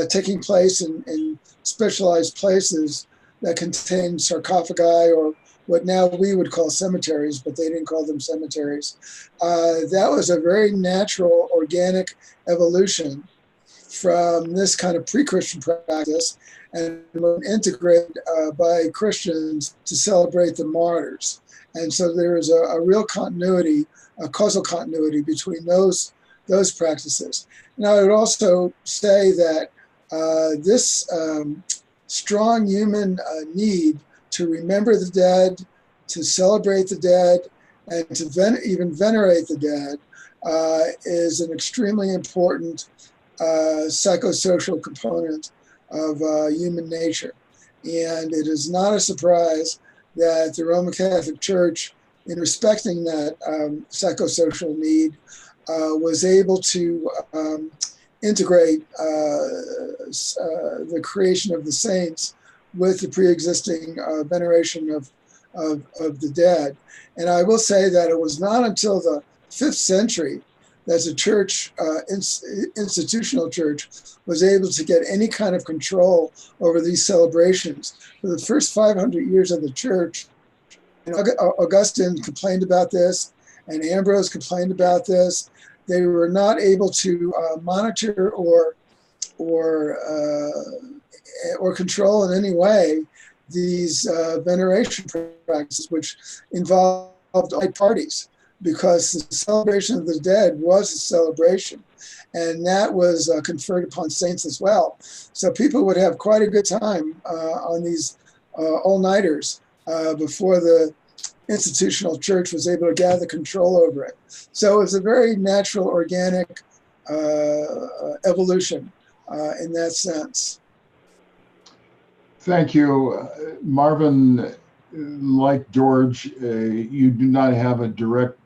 taking place in specialized places that contain sarcophagi, or what now we would call cemeteries, but they didn't call them cemeteries. That was a very natural, organic evolution from this kind of pre-Christian practice, and were integrated by Christians to celebrate the martyrs. And so there is a real continuity, a causal continuity between those practices. And I would also say that this strong human need to remember the dead, to celebrate the dead, and to even venerate the dead is an extremely important psychosocial component of human nature. And it is not a surprise that the Roman Catholic Church, in respecting that psychosocial need, was able to integrate the creation of the saints with the pre-existing veneration of the dead. And I will say that it was not until the 5th century that the church, institutional church, was able to get any kind of control over these celebrations. For the first 500 years of the church, Augustine complained about this, and Ambrose complained about this. They were not able to monitor or control in any way these veneration practices, which involved all parties, because the celebration of the dead was a celebration, and that was conferred upon saints as well. So people would have quite a good time on these all-nighters before the institutional church was able to gather control over it. So it was a very natural, organic evolution in that sense. Thank you. Marvin, like George, you do not have a direct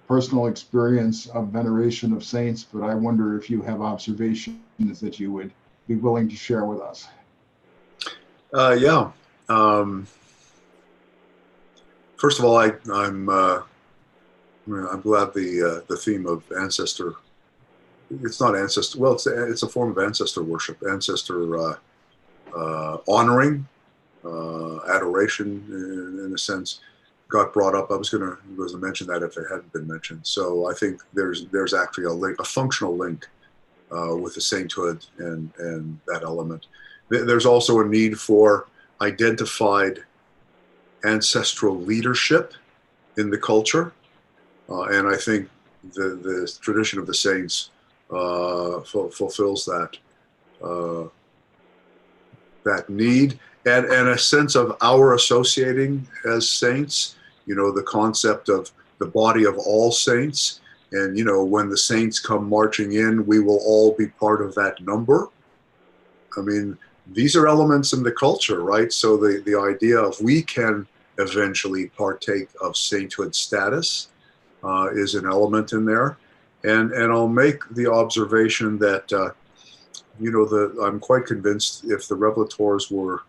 personal experience of veneration of saints, but I wonder if you have observations that you would be willing to share with us. Yeah. First of all, I'm glad the theme of ancestor it's not ancestor. Well, it's a form of ancestor worship, ancestor honoring, adoration, in a sense. Got brought up. I was going to mention that if it hadn't been mentioned. So I think there's actually a link, a functional link with the sainthood and that element. There's also a need for identified ancestral leadership in the culture, and I think the tradition of the saints fulfills that that need, and a sense of our associating as saints. The concept of the body of all saints, and when the saints come marching in, we will all be part of that number. I mean, these are elements in the culture, right? So the idea of we can eventually partake of sainthood status is an element in there. And I'll make the observation that, I'm quite convinced if the revelators were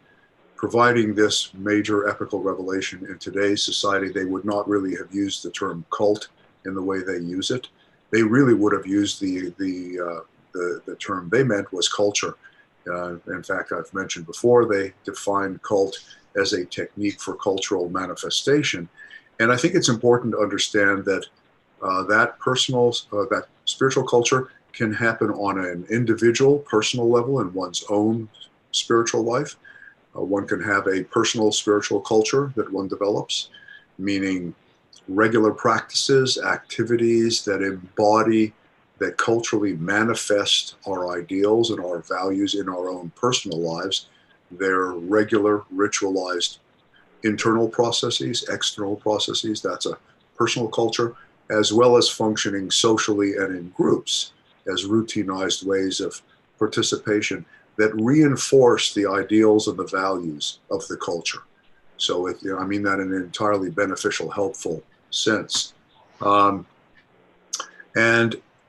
providing this major epical revelation in today's society, they would not really have used the term cult in the way they use it. They really would have used the term they meant was culture. In fact, I've mentioned before, they define cult as a technique for cultural manifestation. And I think it's important to understand that that spiritual culture can happen on an individual, personal level in one's own spiritual life. One can have a personal spiritual culture that one develops, meaning regular practices, activities that embody, that culturally manifest our ideals and our values in our own personal lives. They're regular, ritualized internal processes, external processes. That's a personal culture, as well as functioning socially and in groups as routinized ways of participation that reinforce the ideals and the values of the culture. So I mean that in an entirely beneficial, helpful sense. And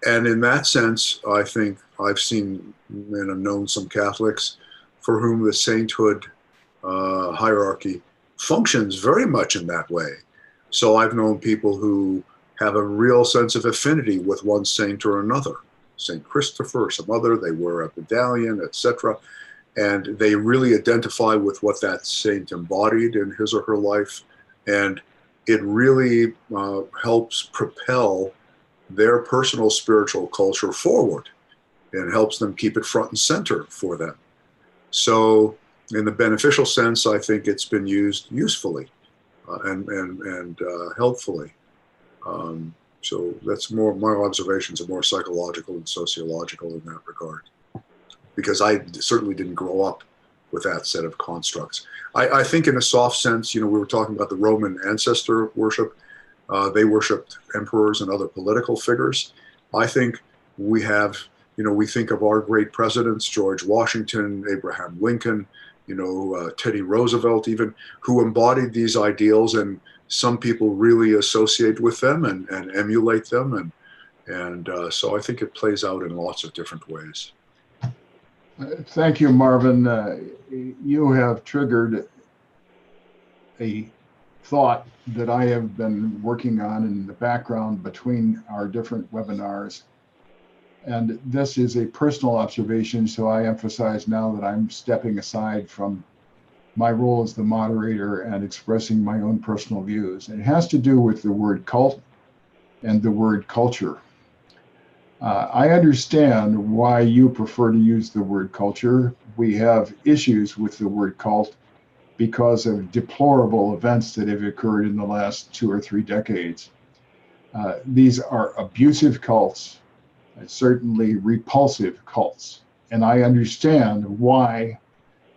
in that sense, I think I've seen and have known some Catholics for whom the sainthood hierarchy functions very much in that way. So I've known people who have a real sense of affinity with one saint or another. St. Christopher, some other, they wear a medallion, etc. And they really identify with what that saint embodied in his or her life. And it really helps propel their personal spiritual culture forward and helps them keep it front and center for them. So in the beneficial sense, I think it's been used usefully and helpfully. So that's more, my observations are more psychological and sociological in that regard, because I certainly didn't grow up with that set of constructs. I think in a soft sense, we were talking about the Roman ancestor worship. They worshiped emperors and other political figures. I think we have, we think of our great presidents, George Washington, Abraham Lincoln, Teddy Roosevelt even, who embodied these ideals, and some people really associate with them and emulate them. And so I think it plays out in lots of different ways. Thank you, Marvin. You have triggered a thought that I have been working on in the background between our different webinars. And this is a personal observation, so I emphasize now that I'm stepping aside from my role as the moderator and expressing my own personal views. It has to do with the word cult and the word culture. I understand why you prefer to use the word culture. We have issues with the word cult because of deplorable events that have occurred in the last 2 or 3 decades. These are abusive cults, certainly repulsive cults. And I understand why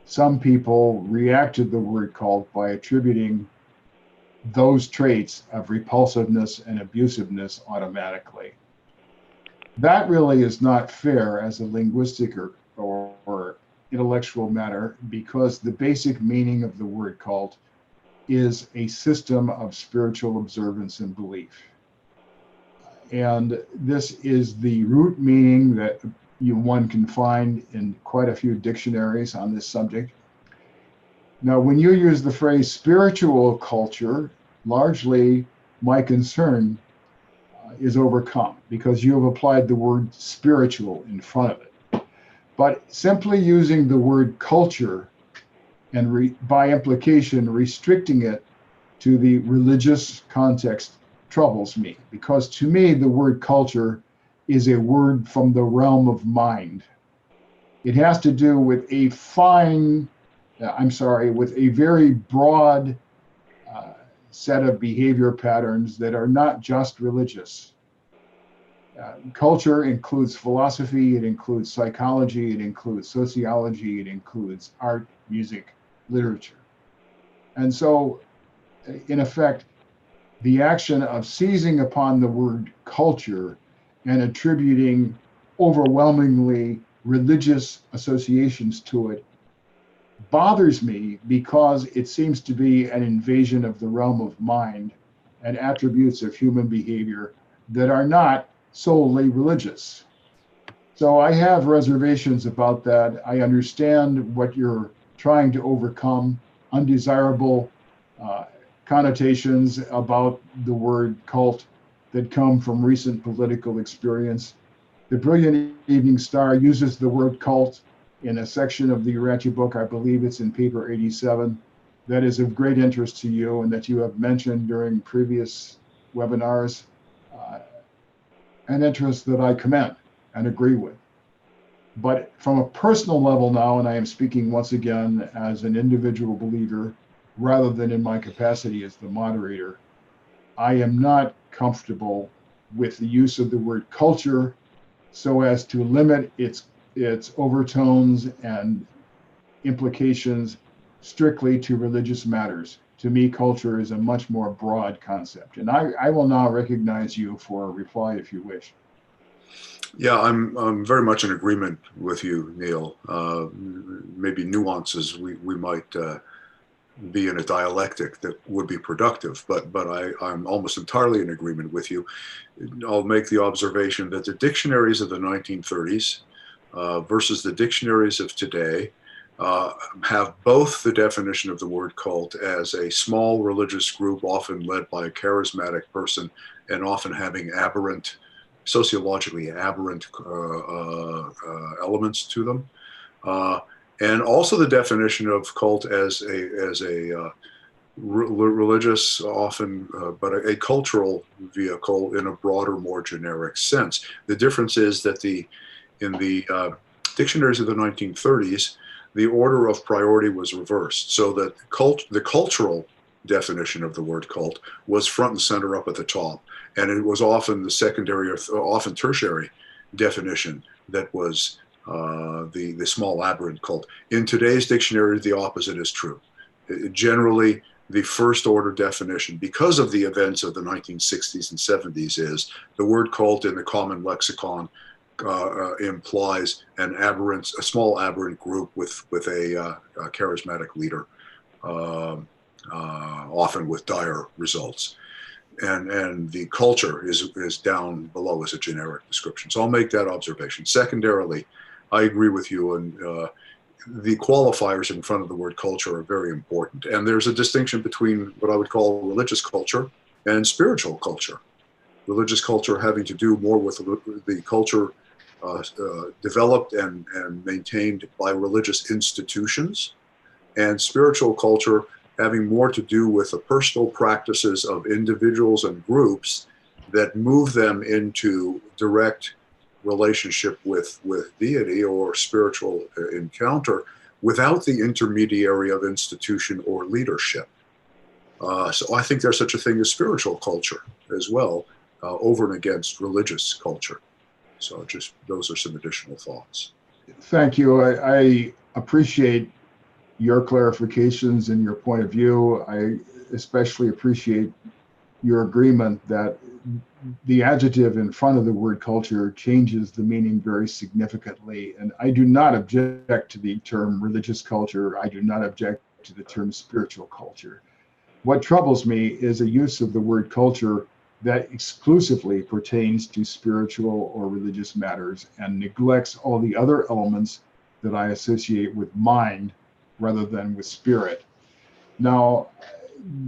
some people reacted to the word cult by attributing those traits of repulsiveness and abusiveness automatically. That really is not fair as a linguistic or intellectual matter, because the basic meaning of the word cult is a system of spiritual observance and belief. And this is the root meaning that one can find in quite a few dictionaries on this subject. Now, when you use the phrase spiritual culture, largely my concern is overcome because you have applied the word spiritual in front of it. But simply using the word culture and by implication restricting it to the religious context troubles me, because to me the word culture is a word from the realm of mind. It has to do with a with a very broad set of behavior patterns that are not just religious. Culture includes philosophy, it includes psychology, it includes sociology, it includes art, music, literature. And so, in effect, the action of seizing upon the word culture and attributing overwhelmingly religious associations to it bothers me because it seems to be an invasion of the realm of mind and attributes of human behavior that are not solely religious. So I have reservations about that. I understand what you're trying to overcome, undesirable connotations about the word cult that come from recent political experience. The Brilliant Evening Star uses the word cult in a section of the Urantia book, I believe it's in paper 87, that is of great interest to you and that you have mentioned during previous webinars, an interest that I commend and agree with. But from a personal level now, and I am speaking once again as an individual believer, rather than in my capacity as the moderator, I am not comfortable with the use of the word culture so as to limit its overtones and implications strictly to religious matters. To me, culture is a much more broad concept. And I will now recognize you for a reply if you wish. Yeah, I'm very much in agreement with you, Neil. Maybe nuances we might be in a dialectic that would be productive, but I'm almost entirely in agreement with you. I'll make the observation that the dictionaries of the 1930s versus the dictionaries of today have both the definition of the word cult as a small religious group, often led by a charismatic person and often having aberrant, sociologically aberrant elements to them. And also the definition of cult as a religious, often, but a cultural vehicle in a broader, more generic sense. The difference is that in the dictionaries of the 1930s, the order of priority was reversed, so that the cultural definition of the word cult was front and center up at the top, and it was often the secondary or often tertiary definition that was the small aberrant cult. In today's dictionary, the opposite is true. Generally, the first order definition, because of the events of the 1960s and 70s, is the word cult in the common lexicon implies a small aberrant group with a charismatic leader, often with dire results. And the culture is down below as a generic description. So I'll make that observation. Secondarily, I agree with you, and the qualifiers in front of the word culture are very important. And there's a distinction between what I would call religious culture and spiritual culture. Religious culture having to do more with the culture developed and maintained by religious institutions, and spiritual culture having more to do with the personal practices of individuals and groups that move them into direct relationship with deity or spiritual encounter without the intermediary of institution or leadership. So I think there's such a thing as spiritual culture as well, over and against religious culture. So just those are some additional thoughts. Thank you. I appreciate your clarifications and your point of view. I especially appreciate your agreement that the adjective in front of the word culture changes the meaning very significantly. And I do not object to the term religious culture. I do not object to the term spiritual culture. What troubles me is a use of the word culture that exclusively pertains to spiritual or religious matters and neglects all the other elements that I associate with mind rather than with spirit. Now,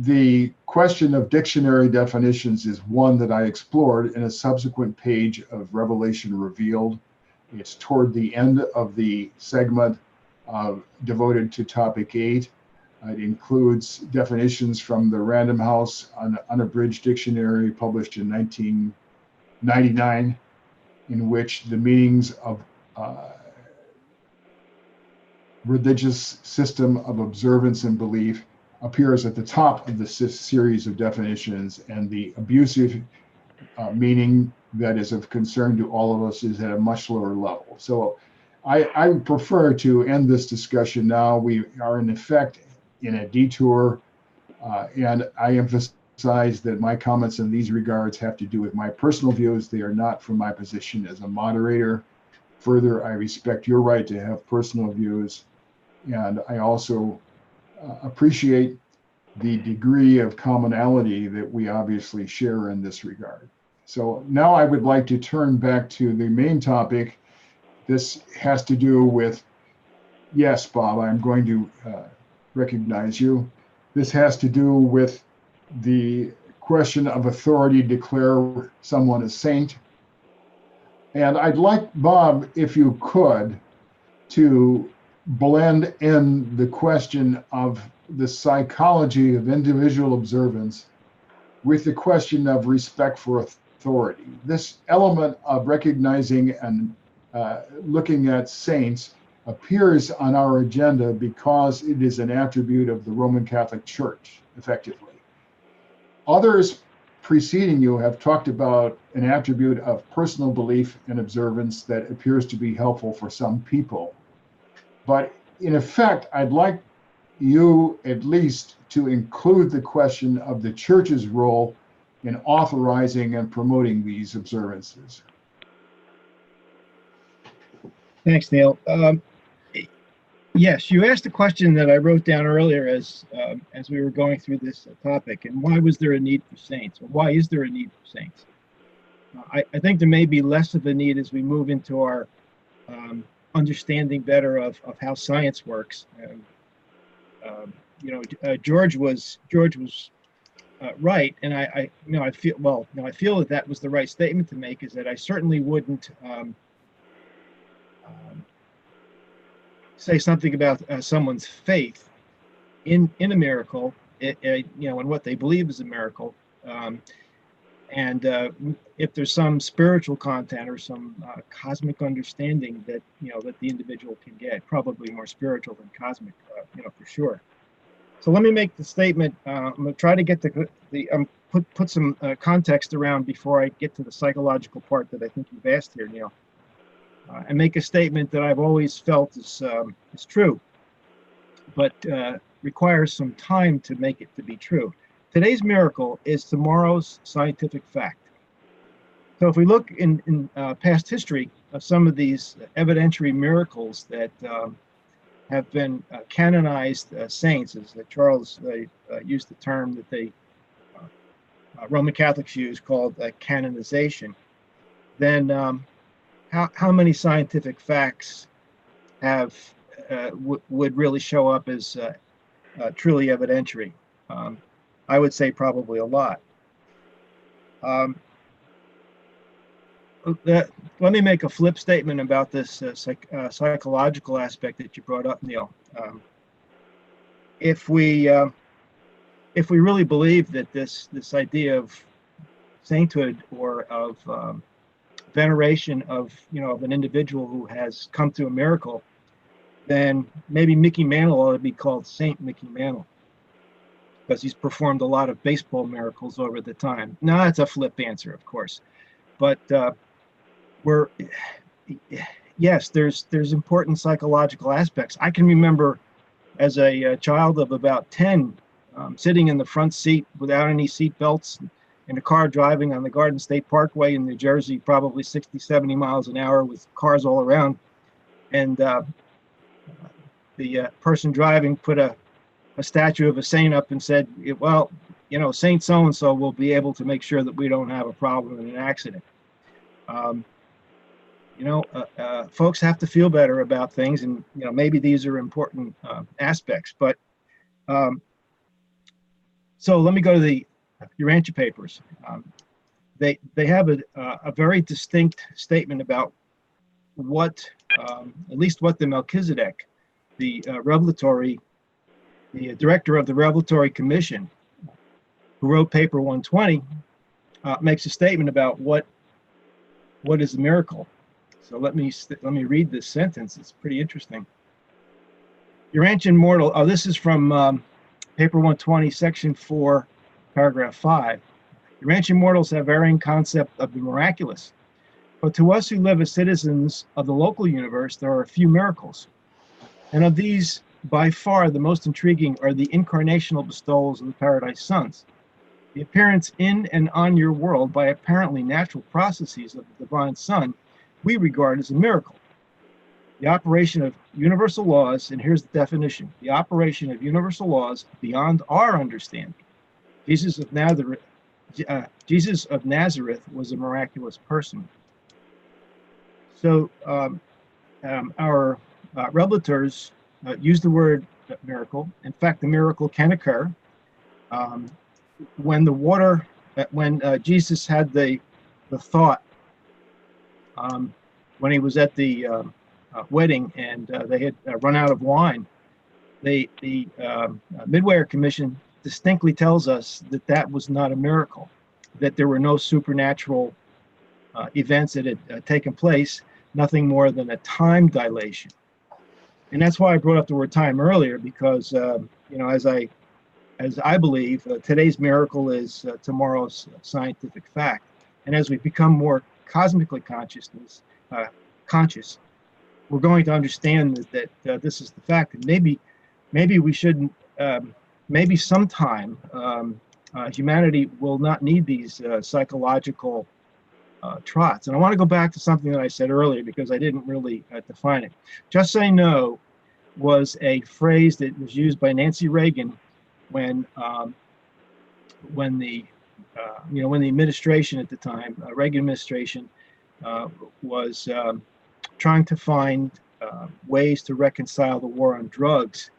the question of dictionary definitions is one that I explored in a subsequent page of Revelation Revealed. It's toward the end of the segment devoted to topic 8. It includes definitions from the Random House Unabridged Dictionary published in 1999, in which the meanings of religious system of observance and belief appears at the top of the series of definitions, and the abusive meaning that is of concern to all of us is at a much lower level. So I would prefer to end this discussion now. We are in effect in a detour, and I emphasize that my comments in these regards have to do with my personal views. They are not from my position as a moderator. Further, I respect your right to have personal views, and I also appreciate the degree of commonality that we obviously share in this regard. So now I would like to turn back to the main topic. This has to do with, yes, Bob, I'm going to recognize you. This has to do with the question of authority to declare someone a saint. And I'd like, Bob, if you could, to blend in the question of the psychology of individual observance with the question of respect for authority. This element of recognizing and looking at saints appears on our agenda because it is an attribute of the Roman Catholic Church, effectively. Others preceding you have talked about an attribute of personal belief and observance that appears to be helpful for some people. But in effect, I'd like you at least to include the question of the church's role in authorizing and promoting these observances. Thanks, Neil. Yes, you asked a question that I wrote down earlier as we were going through this topic, and why was there a need for saints? Or why is there a need for saints? I think there may be less of a need as we move into our understanding better of how science works. George was right, and I feel that was the right statement to make. Is that I certainly wouldn't say something about someone's faith in a miracle, and what they believe is a miracle, and if there's some spiritual content or some cosmic understanding that that the individual can get, probably more spiritual than cosmic, for sure. So let me make the statement. I'm going to try to get put some context around before I get to the psychological part that I think you've asked here, Neil. And make a statement that I've always felt is true, but requires some time to make it to be true. Today's miracle is tomorrow's scientific fact. So if we look in past history of some of these evidentiary miracles that have been canonized saints, as Charles used the term that they Roman Catholics use, called canonization, then how many scientific facts have would really show up as truly evidentiary? I would say probably a lot. Let me make a flip statement about this psychological aspect that you brought up, Neil. If we really believe that this idea of sainthood or of veneration of an individual who has come through a miracle, then maybe Mickey Mantle ought to be called Saint Mickey Mantle, because he's performed a lot of baseball miracles over the time. Now that's a flip answer, of course, but yes, there's important psychological aspects. I can remember as a child of about 10, sitting in the front seat without any seat belts in a car driving on the Garden State Parkway in New Jersey, probably 60, 70 miles an hour with cars all around. And the person driving put a statue of a saint up and said, well, Saint so-and-so will be able to make sure that we don't have a problem in an accident. Folks have to feel better about things, and maybe these are important aspects, but So let me go to the Urantia papers. They have a very distinct statement about what, at least what the Melchizedek, the director of the Revelatory Commission, who wrote paper 120, makes a statement about what is a miracle. So let me read this sentence. It's pretty interesting. Urantian mortal. Oh, this is from paper 120, section 4, paragraph 5. Urantian mortals have varying concept of the miraculous, but to us who live as citizens of the local universe, there are a few miracles, and of these, by far the most intriguing are the incarnational bestowals of the Paradise Sons. The appearance in and on your world by apparently natural processes of the divine Son we regard as a miracle. The operation of universal laws, and here's the definition, the operation of universal laws beyond our understanding. Jesus of Nazareth was a miraculous person. So our revelators use the word miracle. In fact, the miracle can occur. When Jesus had the thought, when he was at the wedding and they had run out of wine, the Midway Commission distinctly tells us that that was not a miracle, that there were no supernatural events that had taken place, nothing more than a time dilation. And that's why I brought up the word time earlier, because as I believe, today's miracle is tomorrow's scientific fact. And as we become more cosmically conscious, we're going to understand that this is the fact. And maybe we shouldn't. Maybe sometime humanity will not need these psychological trots. And I want to go back to something that I said earlier because I didn't really define it. Just say no was a phrase that was used by Nancy Reagan when the administration at the time, Reagan administration, was trying to find ways to reconcile the war on drugs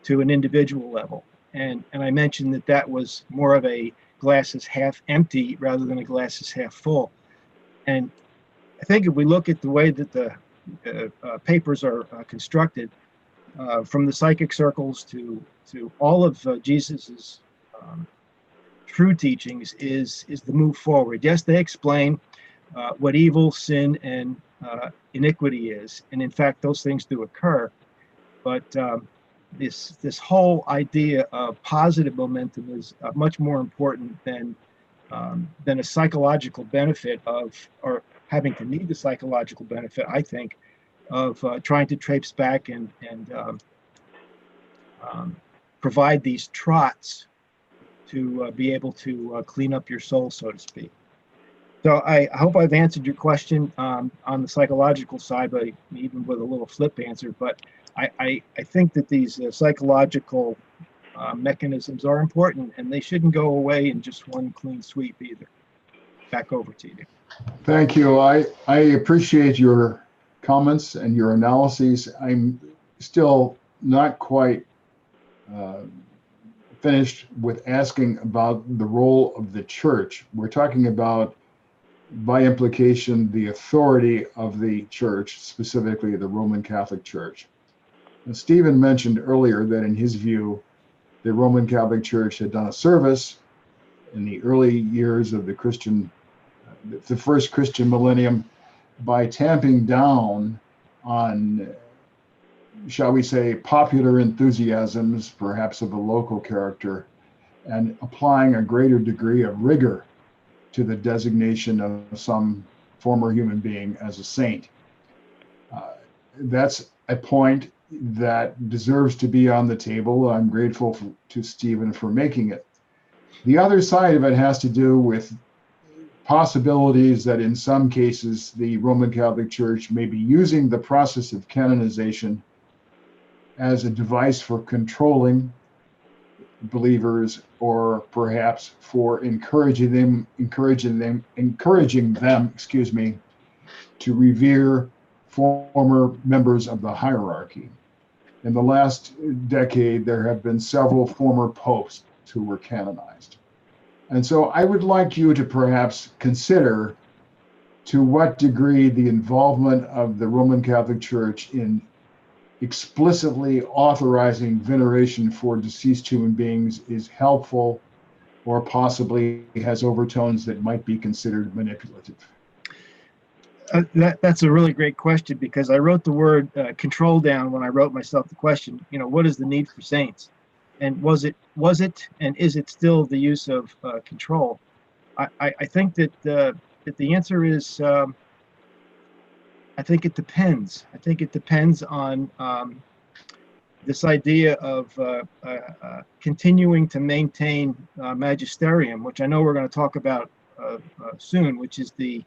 to an individual level. And I mentioned that was more of a glass is half empty rather than a glass is half full. And I think if we look at the way that the papers are constructed, from the psychic circles to all of Jesus's true teachings is the move forward. Yes, they explain what evil, sin, and iniquity is, and in fact, those things do occur. But this whole idea of positive momentum is much more important than a psychological benefit of, or having to need the psychological benefit, I think, of trying to traipse back and provide these trots to be able to clean up your soul, so to speak. So I hope I've answered your question on the psychological side, but even with a little flip answer. But I think that these psychological mechanisms are important, and they shouldn't go away in just one clean sweep either. Back over to you. Thank you. I appreciate your comments and your analyses. I'm still not quite finished with asking about the role of the church. We're talking about, by implication, the authority of the church, specifically the Roman Catholic Church. And Stephen mentioned earlier that in his view, the Roman Catholic Church had done a service in the early years of the first Christian millennium by tamping down on, shall we say, popular enthusiasms, perhaps of a local character, and applying a greater degree of rigor to the designation of some former human being as a saint. That's a point that deserves to be on the table. I'm grateful to Stephen for making it. The other side of it has to do with possibilities that in some cases the Roman Catholic Church may be using the process of canonization as a device for controlling believers, or perhaps for encouraging them, to revere former members of the hierarchy. In the last decade, there have been several former popes who were canonized. And so I would like you to perhaps consider to what degree the involvement of the Roman Catholic Church in explicitly authorizing veneration for deceased human beings is helpful or possibly has overtones that might be considered manipulative. That's a really great question, because I wrote the word control down when I wrote myself the question, what is the need for saints? And was it, and is it still the use of control? I think that the answer is, I think it depends. I think it depends on this idea of continuing to maintain magisterium, which I know we're going to talk about soon, which is the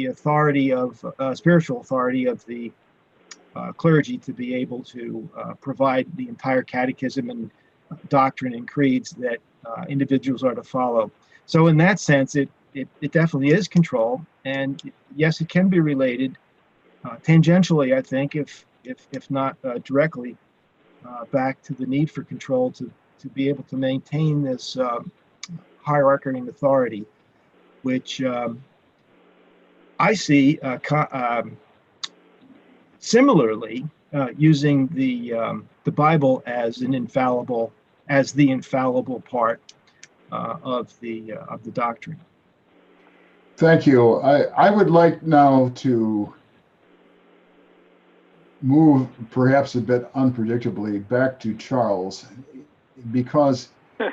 authority of spiritual authority of the clergy to be able to provide the entire catechism and doctrine and creeds that individuals are to follow. So in that sense, it definitely is control, and yes, it can be related tangentially, I think, if not directly, back to the need for control to be able to maintain this hierarchy and authority, which I see similarly using the Bible as the infallible part of the doctrine. Thank you. I would like now to move perhaps a bit unpredictably back to Charles, because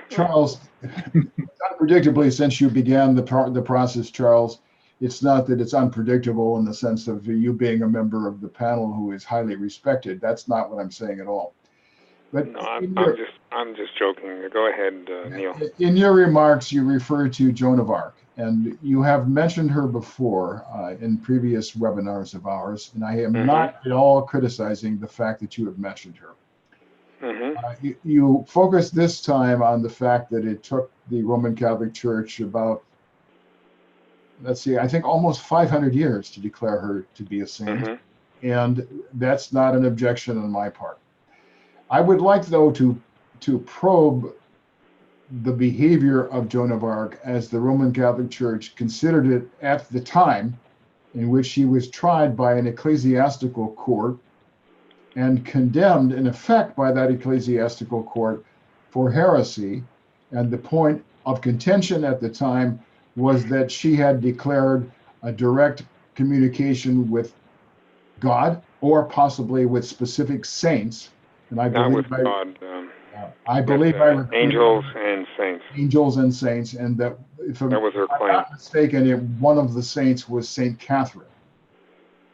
Charles, unpredictably, since you began the process, Charles, it's not that it's unpredictable in the sense of you being a member of the panel who is highly respected. That's not what I'm saying at all. But no, I'm just joking. Go ahead, Neil. In your remarks, you refer to Joan of Arc, and you have mentioned her before in previous webinars of ours, and I am not at all criticizing the fact that you have mentioned her. You focus this time on the fact that it took the Roman Catholic Church about, let's see, I think almost 500 years to declare her to be a saint, and that's not an objection on my part. I would like, though, to probe the behavior of Joan of Arc as the Roman Catholic Church considered it at the time in which she was tried by an ecclesiastical court and condemned in effect by that ecclesiastical court for heresy. And the point of contention at the time was that she had declared a direct communication with God, or possibly with specific saints. And I believe angels and saints. Angels and saints, and that if I'm not mistaken, one of the saints was Saint Catherine.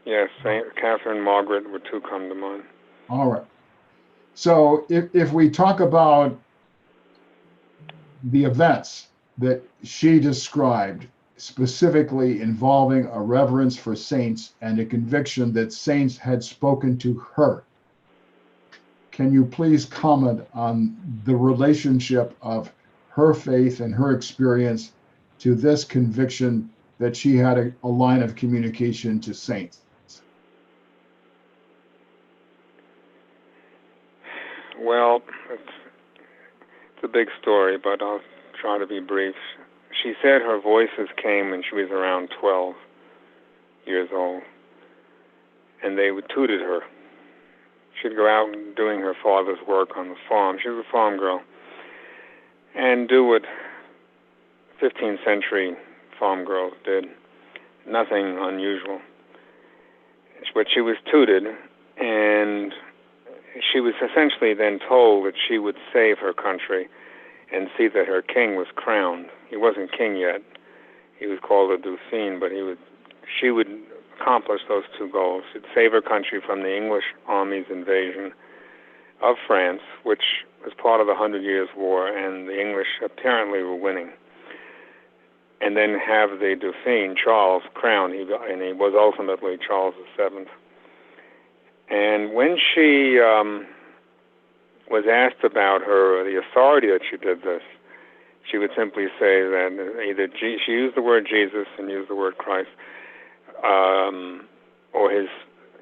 Yes, Saint Catherine, Margaret were two come to mind. All right. So if we talk about the events that she described, specifically involving a reverence for saints and a conviction that saints had spoken to her, can you please comment on the relationship of her faith and her experience to this conviction that she had a line of communication to saints? Well, it's a big story, but I'll try to be brief. She said her voices came when she was around 12 years old, and they tutored her. She'd go out doing her father's work on the farm. She was a farm girl, and do what 15th century farm girls did. Nothing unusual. But she was tutored, and she was essentially then told that she would save her country and see that her king was crowned. He wasn't king yet. He was called a Dauphin, but she would accomplish those two goals. She'd save her country from the English army's invasion of France, which was part of the 100 Years' War, and the English apparently were winning. And then have the Dauphin, Charles, crowned, and he was ultimately Charles VII. And when she was asked about the authority that she did this, she would simply say that either she used the word Jesus and used the word Christ, or his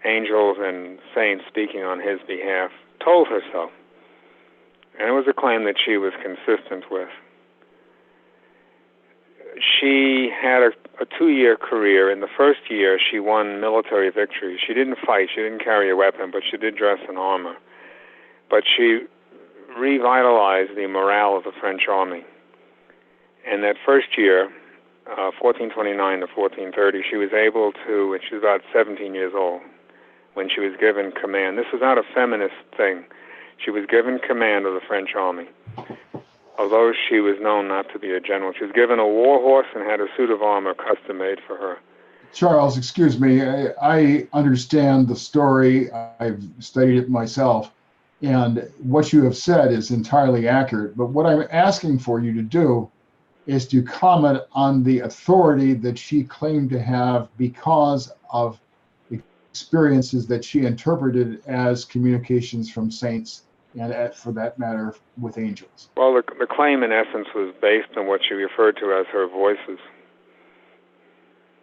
angels and saints speaking on his behalf told her so. And it was a claim that she was consistent with. She had a 2-year career. In the first year, she won military victories. She didn't fight, she didn't carry a weapon, but she did dress in armor. But she revitalized the morale of the French army. And that first year, 1429 to 1430, she was able to, and she was about 17 years old when she was given command. This was not a feminist thing. She was given command of the French army. Although she was known not to be a general, she was given a war horse and had a suit of armor custom made for her. Charles, excuse me, I understand the story. I've studied it myself. And what you have said is entirely accurate. But what I'm asking for you to do is to comment on the authority that she claimed to have because of experiences that she interpreted as communications from saints, and for that matter, with angels. Well, the claim in essence was based on what she referred to as her voices.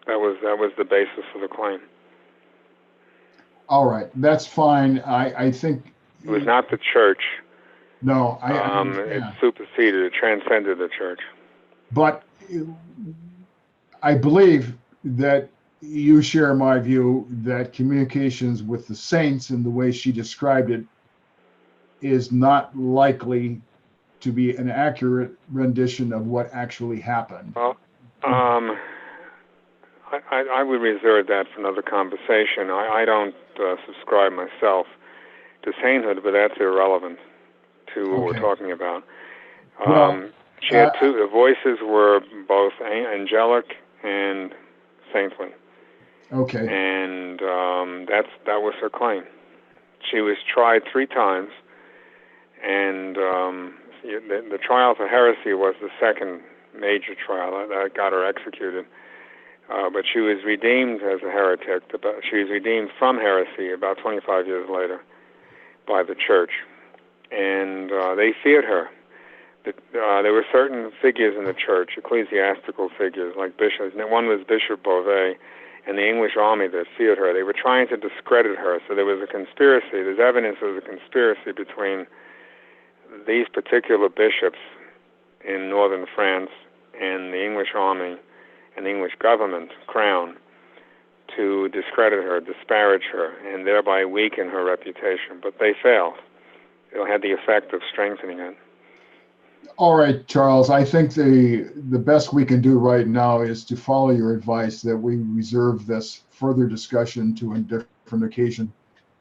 That was the basis of the claim. All right, that's fine. I think it was not the church. No, it superseded, it transcended the church. But I believe that you share my view that communications with the saints in the way she described it is not likely to be an accurate rendition of what actually happened. Well, I would reserve that for another conversation. I don't subscribe myself to sainthood, but that's irrelevant to what we're talking about. She had two. The voices were both angelic and saintly. Okay. And that was her claim. She was tried 3 times, and the trial for heresy was the second major trial that got her executed. But she was redeemed as a heretic. She was redeemed from heresy about 25 years later by the church, and they feared her. There were certain figures in the church, ecclesiastical figures, like bishops. One was Bishop Beauvais, and the English army that feared her. They were trying to discredit her, so there was a conspiracy. There's evidence there was a conspiracy between these particular bishops in northern France and the English army and the English government, crown, to discredit her, disparage her, and thereby weaken her reputation. But they failed. It had the effect of strengthening it. All right, Charles, I think the best we can do right now is to follow your advice that we reserve this further discussion to a different occasion.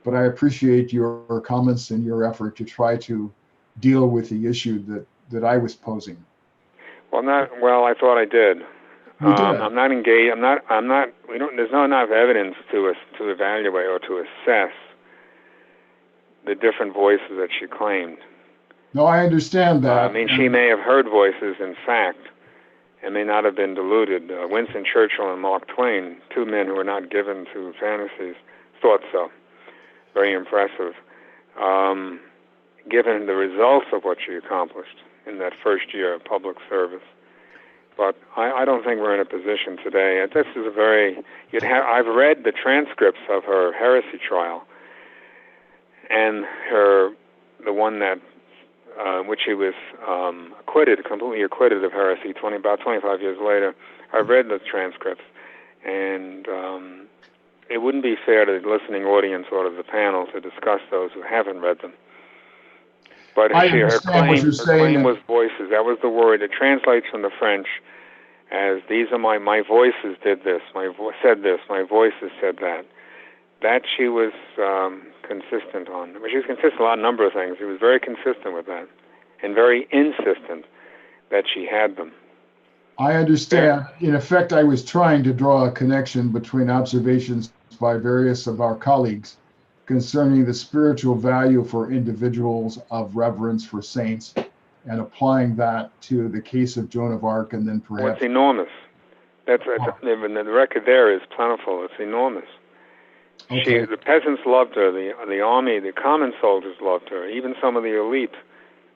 But I appreciate your comments and your effort to try to deal with the issue that I was posing. Well, I thought I did. You did. I'm not engaged. There's not enough evidence to evaluate or to assess the different voices that she claimed. No, I understand that. She may have heard voices, in fact, and may not have been deluded. Winston Churchill and Mark Twain, 2 men who were not given to fantasies, thought so. Very impressive. Given the results of what she accomplished in that first year of public service. But I don't think we're in a position today. This is I've read the transcripts of her heresy trial, and the one that which she was completely acquitted of heresy about 25 years later. I've read the transcripts, and it wouldn't be fair to the listening audience or to the panel to discuss those who haven't read them. But her claim was voices. That was the word. It translates from the French as, these are my voices did this, said this, my voices said that. That she was consistent on. She was consistent on a number of things. She was very consistent with that, and very insistent that she had them. I understand. In effect, I was trying to draw a connection between observations by various of our colleagues concerning the spiritual value for individuals of reverence for saints, and applying that to the case of Joan of Arc, and then perhaps... Well, it's enormous. The record there is plentiful. It's enormous. Okay. The peasants loved her. The army, the common soldiers loved her. Even some of the elite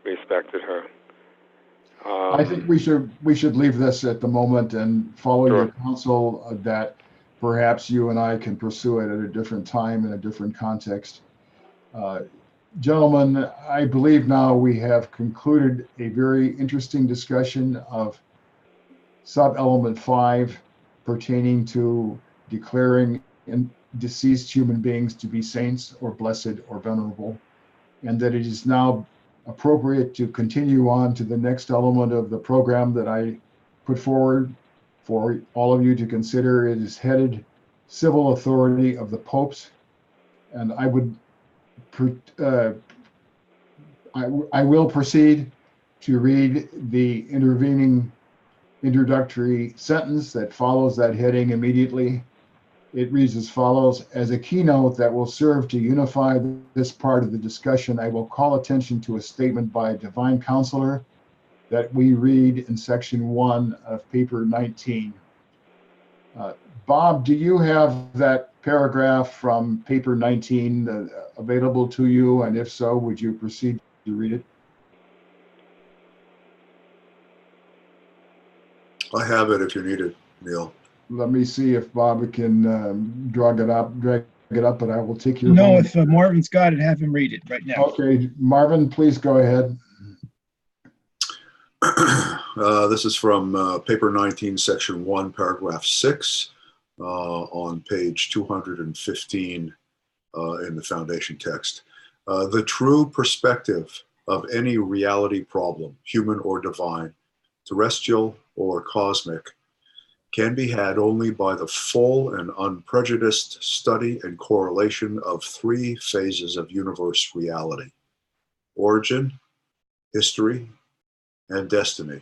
respected her. I think we should leave this at the moment and follow your counsel that perhaps you and I can pursue it at a different time in a different context. Gentlemen, I believe now we have concluded a very interesting discussion of sub-element 5 pertaining to declaring deceased human beings to be saints or blessed or venerable, and that it is now appropriate to continue on to the next element of the program that I put forward for all of you to consider. It is headed Civil Authority of the Popes, and I would I will proceed to read the intervening introductory sentence that follows that heading immediately. It reads as follows: as a keynote that will serve to unify this part of the discussion, I will call attention to a statement by a divine counselor that we read in section 1 of paper 19. Bob, do you have that paragraph from paper 19 available to you? And if so, would you proceed to read it? I have it if you need it, Neil. Let me see if Bob can drag it up, but I will take your No, moment. if Marvin's got it, have him read it right now. Okay, Marvin, please go ahead. This is from paper 19, section 1, paragraph 6, on page 215 in the foundation text. The true perspective of any reality problem, human or divine, terrestrial or cosmic, can be had only by the full and unprejudiced study and correlation of 3 phases of universe reality: origin, history, and destiny.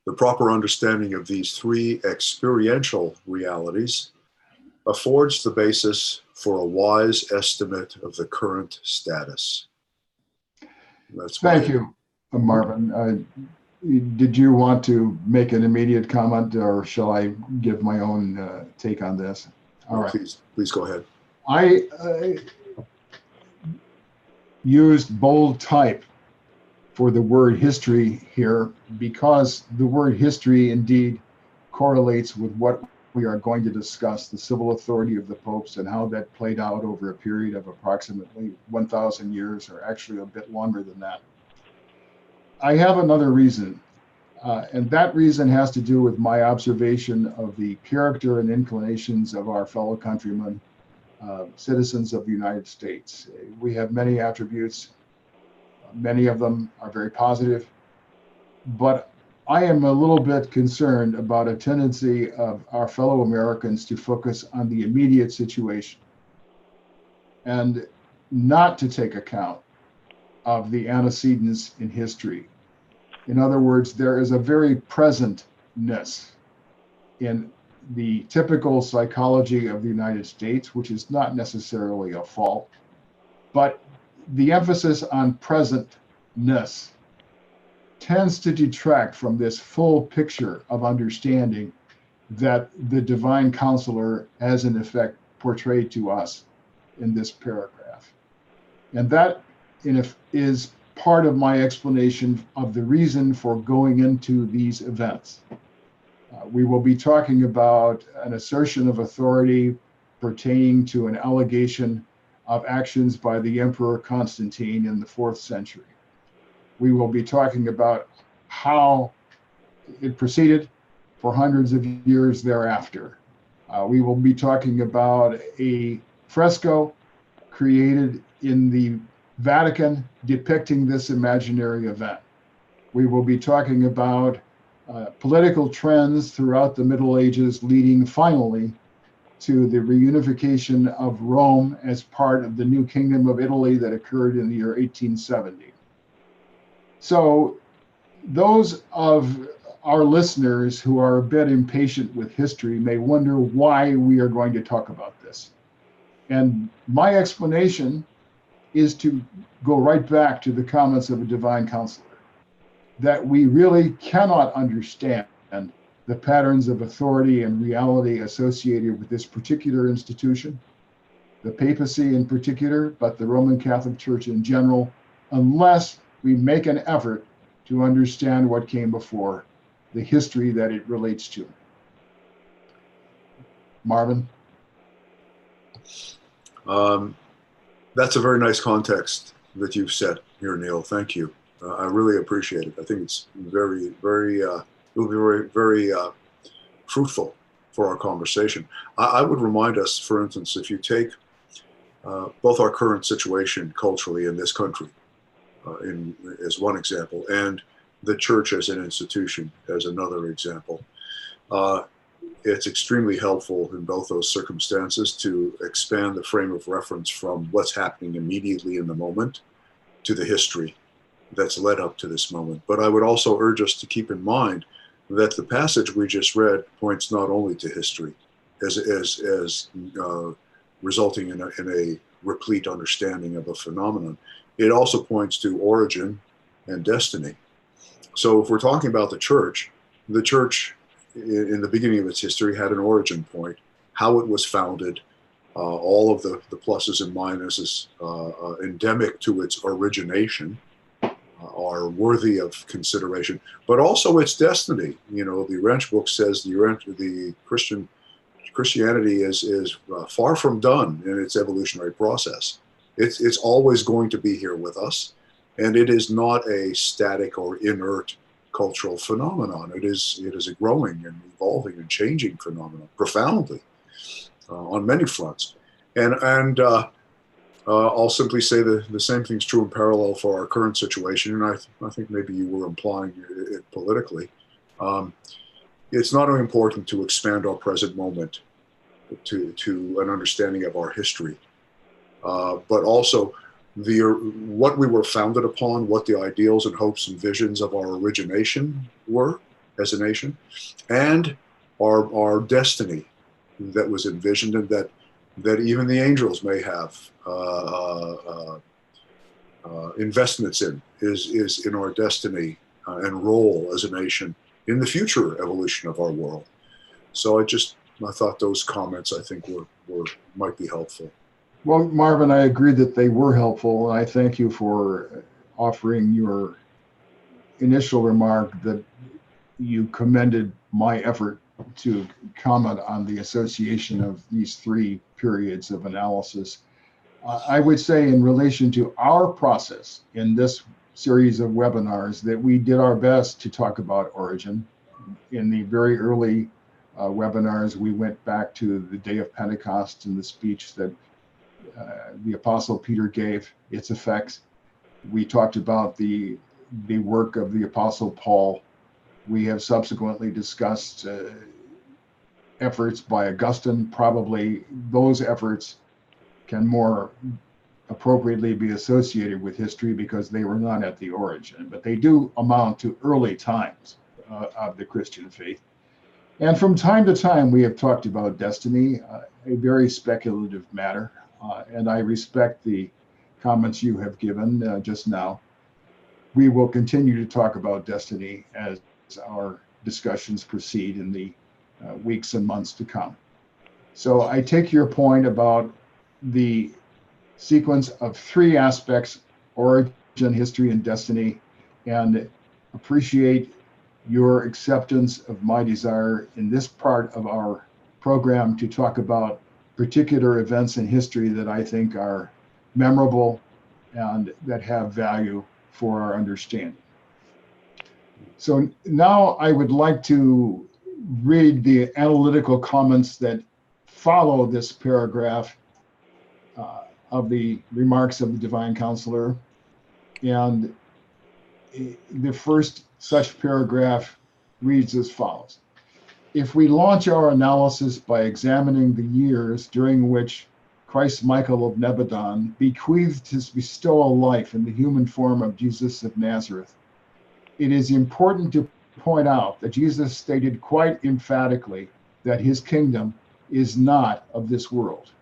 The proper understanding of these 3 experiential realities affords the basis for a wise estimate of the current status. Thank you, Marvin. Did you want to make an immediate comment, or shall I give my own take on this? All right. Please go ahead. I used bold type for the word history here because the word history indeed correlates with what we are going to discuss, the civil authority of the popes and how that played out over a period of approximately 1,000 years, or actually a bit longer than that. I have another reason, and that reason has to do with my observation of the character and inclinations of our fellow countrymen, citizens of the United States. We have many attributes. Many of them are very positive, but I am a little bit concerned about a tendency of our fellow Americans to focus on the immediate situation and not to take account of the antecedents in history. In other words, there is a very presentness in the typical psychology of the United States, which is not necessarily a fault, but the emphasis on presentness tends to detract from this full picture of understanding that the divine counselor has in effect portrayed to us in this paragraph. And that is part of my explanation of the reason for going into these events. We will be talking about an assertion of authority pertaining to an allegation of actions by the Emperor Constantine in the 4th century. We will be talking about how it proceeded for hundreds of years thereafter. We will be talking about a fresco created in the Vatican depicting this imaginary event. We will be talking about political trends throughout the Middle Ages, leading finally to the reunification of Rome as part of the new Kingdom of Italy that occurred in the year 1870. So those of our listeners who are a bit impatient with history may wonder why we are going to talk about this. And my explanation is to go right back to the comments of a divine counselor, that we really cannot understand the patterns of authority and reality associated with this particular institution, the papacy in particular, but the Roman Catholic Church in general, unless we make an effort to understand what came before, the history that it relates to. Marvin? That's a very nice context that you've set here, Neil. Thank you. I really appreciate it. I think it's very, very, it will be very, very fruitful for our conversation. I would remind us, for instance, if you take both our current situation culturally in this country, as one example, and the church as an institution as another example, it's extremely helpful in both those circumstances to expand the frame of reference from what's happening immediately in the moment to the history that's led up to this moment. But I would also urge us to keep in mind that the passage we just read points not only to history as resulting in a replete understanding of a phenomenon, it also points to origin and destiny. So if we're talking about the church in the beginning of its history had an origin point, how it was founded, all of the pluses and minuses endemic to its origination are worthy of consideration, but also its destiny. You know, the Wrench book says the Christianity is far from done in its evolutionary process. It's always going to be here with us, and it is not a static or inert cultural phenomenon. It is a growing and evolving and changing phenomenon profoundly on many fronts. And I'll simply say the same thing's true in parallel for our current situation, and I think maybe you were implying it politically. It's not only important to expand our present moment to an understanding of our history, but also what we were founded upon, what the ideals and hopes and visions of our origination were as a nation, and our destiny that was envisioned, and that even the angels may have investments in, is in our destiny and role as a nation in the future evolution of our world. So I thought those comments, I think, might be helpful. Well, Marvin, I agree that they were helpful, and I thank you for offering your initial remark that you commended my effort to comment on the association of these three periods of analysis. I would say in relation to our process in this series of webinars that we did our best to talk about origin. In the very early webinars, we went back to the day of Pentecost and the speech that the Apostle Peter gave, its effects. We talked about the work of the Apostle Paul. We have subsequently discussed efforts by Augustine. Probably those efforts can more appropriately be associated with history because they were not at the origin, but they do amount to early times of the Christian faith. And from time to time, we have talked about destiny, a very speculative matter. And I respect the comments you have given just now. We will continue to talk about destiny as our discussions proceed in the weeks and months to come. So I take your point about the sequence of three aspects: origin, history, and destiny, and appreciate your acceptance of my desire in this part of our program to talk about particular events in history that I think are memorable and that have value for our understanding. So now I would like to read the analytical comments that follow this paragraph of the remarks of the Divine Counselor. And the first such paragraph reads as follows. If we launch our analysis by examining the years during which Christ Michael of Nebadon bequeathed his bestowal life in the human form of Jesus of Nazareth, it is important to point out that Jesus stated quite emphatically that his kingdom is not of this world.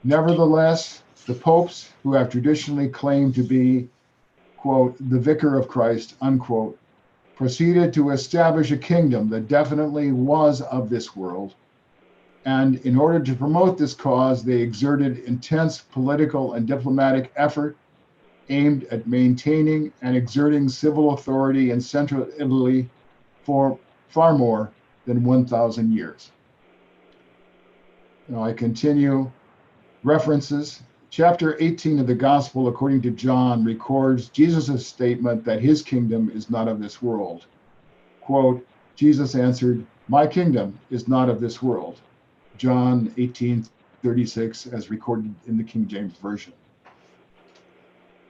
Nevertheless, the popes who have traditionally claimed to be, quote, the vicar of Christ, unquote, proceeded to establish a kingdom that definitely was of this world. And in order to promote this cause, they exerted intense political and diplomatic effort aimed at maintaining and exerting civil authority in central Italy for far more than 1,000 years. Now I continue. References Chapter 18 of the Gospel according to John records Jesus' statement that his kingdom is not of this world. Quote, Jesus answered, "My kingdom is not of this world." John 18:36, as recorded in the King James Version.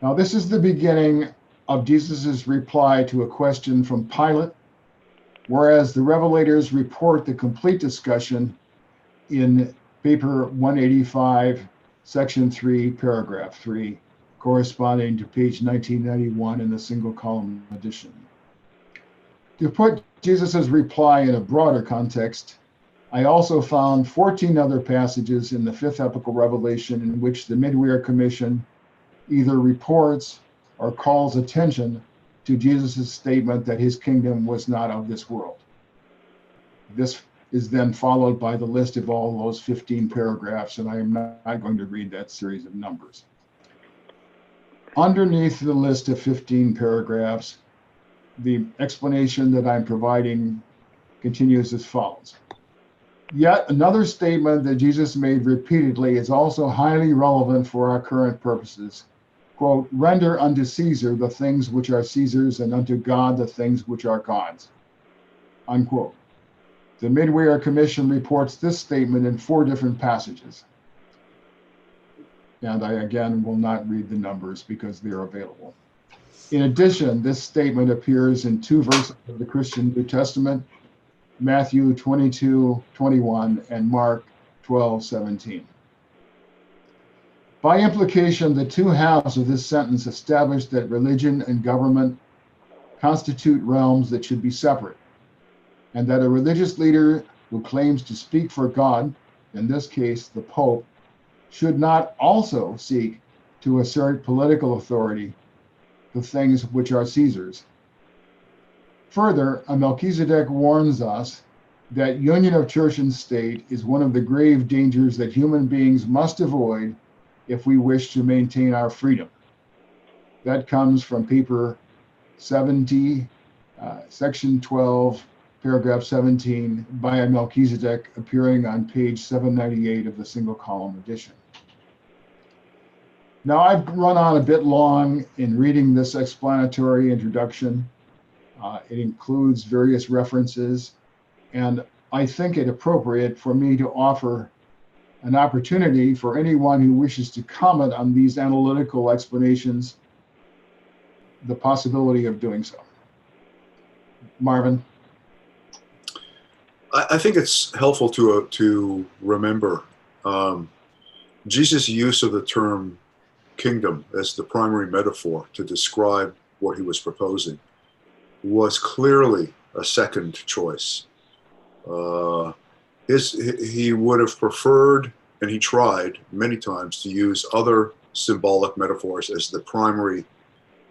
Now, this is the beginning of Jesus' reply to a question from Pilate, whereas the Revelators report the complete discussion in paper 185, section 3, paragraph 3, corresponding to page 1991 in the single column edition. To put Jesus' reply in a broader context, I also found 14 other passages in the fifth epical revelation in which the Midweir Commission either reports or calls attention to Jesus' statement that his kingdom was not of this world. This is then followed by the list of all those 15 paragraphs, and I am not going to read that series of numbers. Underneath the list of 15 paragraphs, the explanation that I'm providing continues as follows. Yet another statement that Jesus made repeatedly is also highly relevant for our current purposes. Quote, "Render unto Caesar the things which are Caesar's, and unto God the things which are God's." Unquote. The Midweir Commission reports this statement in 4 different passages. And I, again, will not read the numbers because they're available. In addition, this statement appears in 2 verses of the Christian New Testament, Matthew 22:21 and Mark 12:17. By implication, the 2 halves of this sentence establish that religion and government constitute realms that should be separate, and that a religious leader who claims to speak for God, in this case the Pope, should not also seek to assert political authority, the things which are Caesar's. Further, Melchizedek warns us that union of church and state is one of the grave dangers that human beings must avoid if we wish to maintain our freedom. That comes from paper 70, section 12, paragraph 17, by Melchizedek, appearing on page 798 of the single column edition. Now, I've run on a bit long in reading this explanatory introduction. It includes various references, and I think it appropriate for me to offer an opportunity for anyone who wishes to comment on these analytical explanations, the possibility of doing so. Marvin? I think it's helpful to remember Jesus' use of the term kingdom as the primary metaphor to describe what he was proposing was clearly a second choice. He would have preferred, and he tried many times, to use other symbolic metaphors as the primary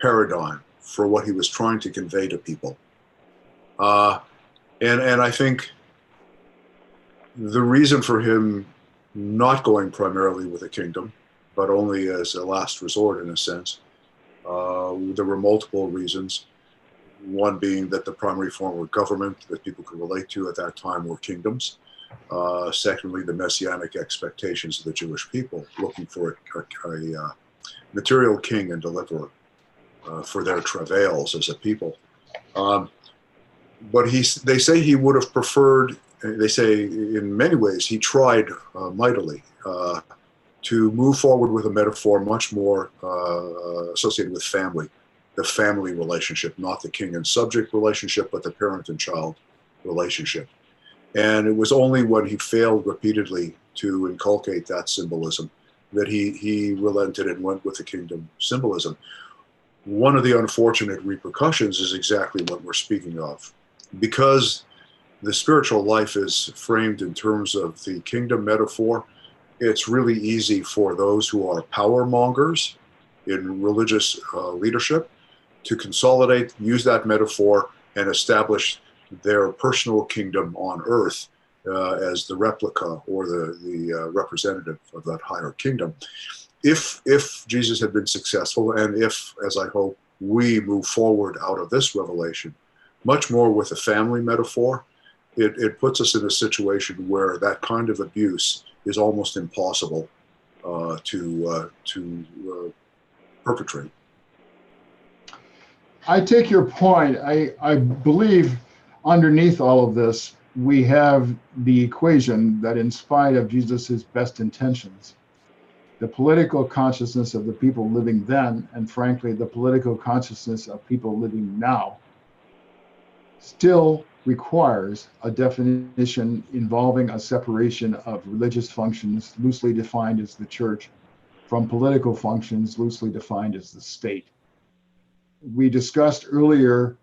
paradigm for what he was trying to convey to people. And I think the reason for him not going primarily with a kingdom, but only as a last resort in a sense, there were multiple reasons. One being that the primary form of government that people could relate to at that time were kingdoms. Secondly, the messianic expectations of the Jewish people, looking for a material king and deliverer for their travails as a people. But they say he would have preferred, they say in many ways he tried mightily to move forward with a metaphor much more associated with family, the family relationship, not the king and subject relationship, but the parent and child relationship. And it was only when he failed repeatedly to inculcate that symbolism that he relented and went with the kingdom symbolism. One of the unfortunate repercussions is exactly what we're speaking of. Because the spiritual life is framed in terms of the kingdom metaphor, it's really easy for those who are power mongers in religious leadership to consolidate, use that metaphor, and establish their personal kingdom on earth as the replica or the representative of that higher kingdom. If Jesus had been successful, and if, as I hope, we move forward out of this revelation, much more with a family metaphor, it puts us in a situation where that kind of abuse is almost impossible to perpetrate. I take your point. I believe underneath all of this, we have the equation that in spite of Jesus's best intentions, the political consciousness of the people living then, and frankly, the political consciousness of people living now, still requires a definition involving a separation of religious functions loosely defined as the church from political functions loosely defined as the state. We discussed earlier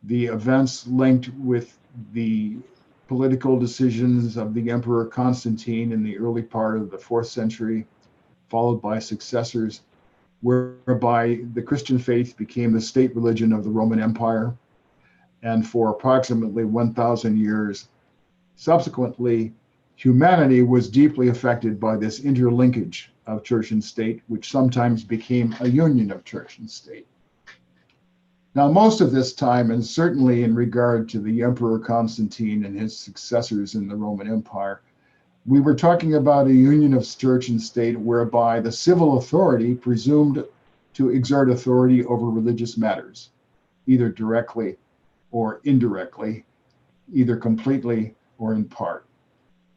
the events linked with the political decisions of the Emperor Constantine in the early part of the 4th century, followed by successors, whereby the Christian faith became the state religion of the Roman Empire. And for approximately 1,000 years subsequently, humanity was deeply affected by this interlinkage of church and state, which sometimes became a union of church and state. Now, most of this time, and certainly in regard to the Emperor Constantine and his successors in the Roman Empire, we were talking about a union of church and state whereby the civil authority presumed to exert authority over religious matters, either directly or indirectly, either completely or in part.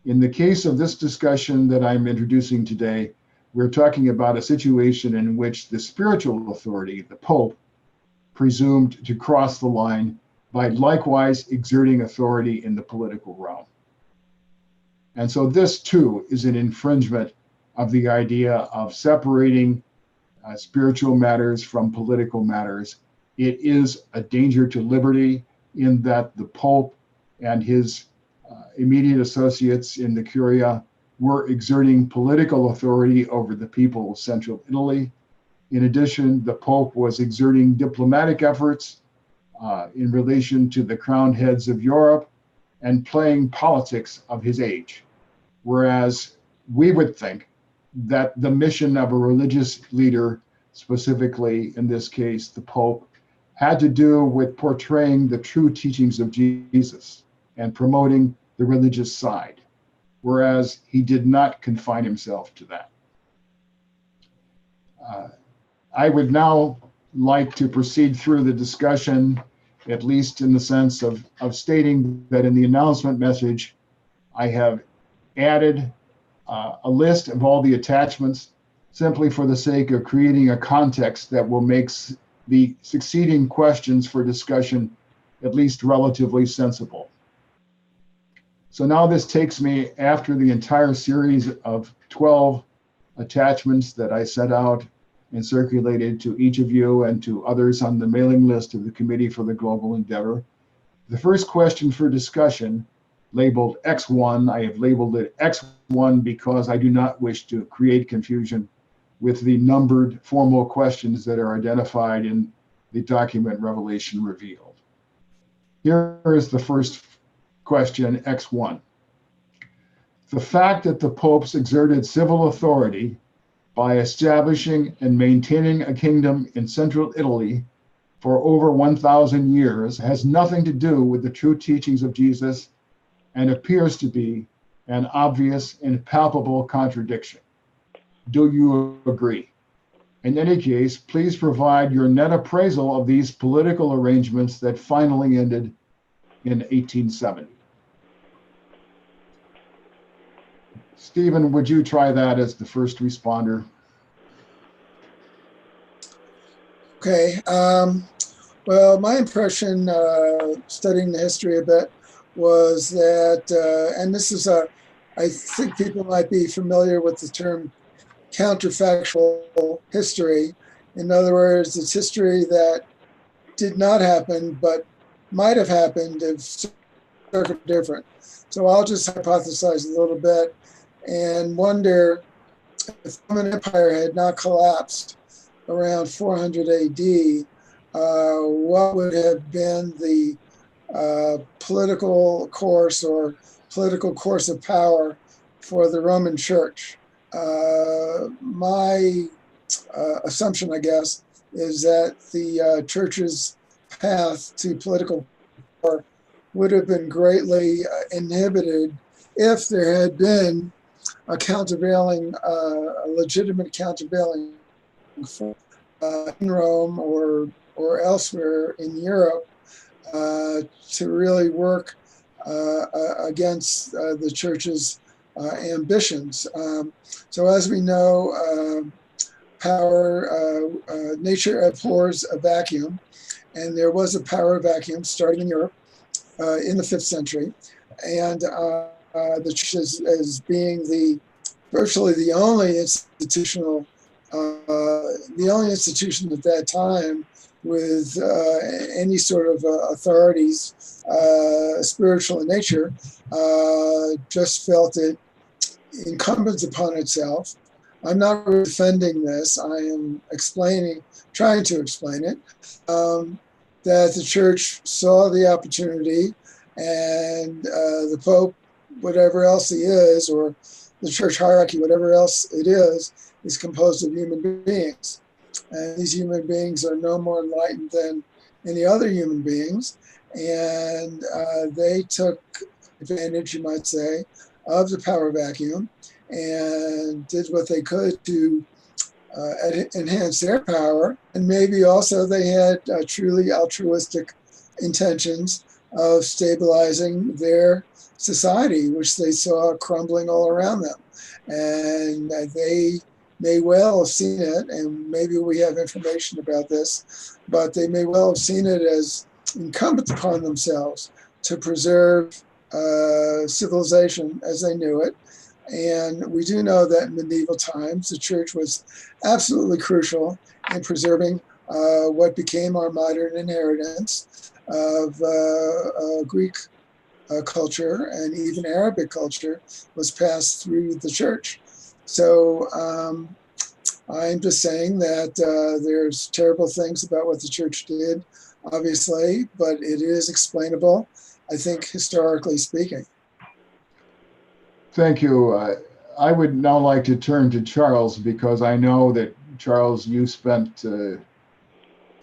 In the case of this discussion that I'm introducing today, we're talking about a situation in which the spiritual authority, the Pope, presumed to cross the line by likewise exerting authority in the political realm. And so this too is an infringement of the idea of separating spiritual matters from political matters. It is a danger to liberty in that the Pope and his immediate associates in the Curia were exerting political authority over the people of central Italy. In addition, the Pope was exerting diplomatic efforts in relation to the crowned heads of Europe and playing politics of his age. Whereas we would think that the mission of a religious leader, specifically in this case, the Pope, had to do with portraying the true teachings of Jesus and promoting the religious side, whereas he did not confine himself to that. I would now like to proceed through the discussion, at least in the sense of stating that in the announcement message, I have added a list of all the attachments simply for the sake of creating a context that will make the succeeding questions for discussion at least relatively sensible. So now this takes me after the entire series of 12 attachments that I sent out and circulated to each of you and to others on the mailing list of the Committee for the Global Endeavor. The first question for discussion, labeled X1, I have labeled it X1 because I do not wish to create confusion with the numbered formal questions that are identified in the document Revelation Revealed. Here is the first question, X1. The fact that the popes exerted civil authority by establishing and maintaining a kingdom in central Italy for over 1,000 years has nothing to do with the true teachings of Jesus and appears to be an obvious and palpable contradiction. Do you agree? In any case, please provide your net appraisal of these political arrangements that finally ended in 1870. Stephen, would you try that as the first responder? Okay. Well, my impression, studying the history a bit, was that, and this is I think people might be familiar with the term counterfactual history. In other words, it's history that did not happen, but might have happened if circumstances different. So I'll just hypothesize a little bit and wonder if the Roman Empire had not collapsed around 400 AD, what would have been the political course or political course of power for the Roman Church? My assumption, I guess, is that the church's path to political power would have been greatly inhibited if there had been a countervailing, a legitimate countervailing force in Rome or elsewhere in Europe to really work against the church's ambitions. So as we know, nature abhors a vacuum, and there was a power vacuum starting in Europe in the 5th century, and the church as being virtually the only institution at that time with any sort of authorities, spiritual in nature, just felt it incumbent upon itself. I'm not defending this. I am trying to explain it, that the church saw the opportunity, and the Pope, whatever else he is, or the church hierarchy, whatever else it is composed of human beings. And these human beings are no more enlightened than any other human beings. And they took advantage, you might say, of the power vacuum and did what they could to enhance their power. And maybe also they had truly altruistic intentions of stabilizing their society, which they saw crumbling all around them. And they may well have seen it, and maybe we have information about this, but they may well have seen it as incumbent upon themselves to preserve civilization as they knew it. And we do know that in medieval times, the church was absolutely crucial in preserving what became our modern inheritance of Greek culture, and even Arabic culture was passed through the church. So I'm just saying that there's terrible things about what the church did, obviously, but it is explainable, I think, historically speaking. Thank you. I would now like to turn to Charles, because I know that, Charles, you spent,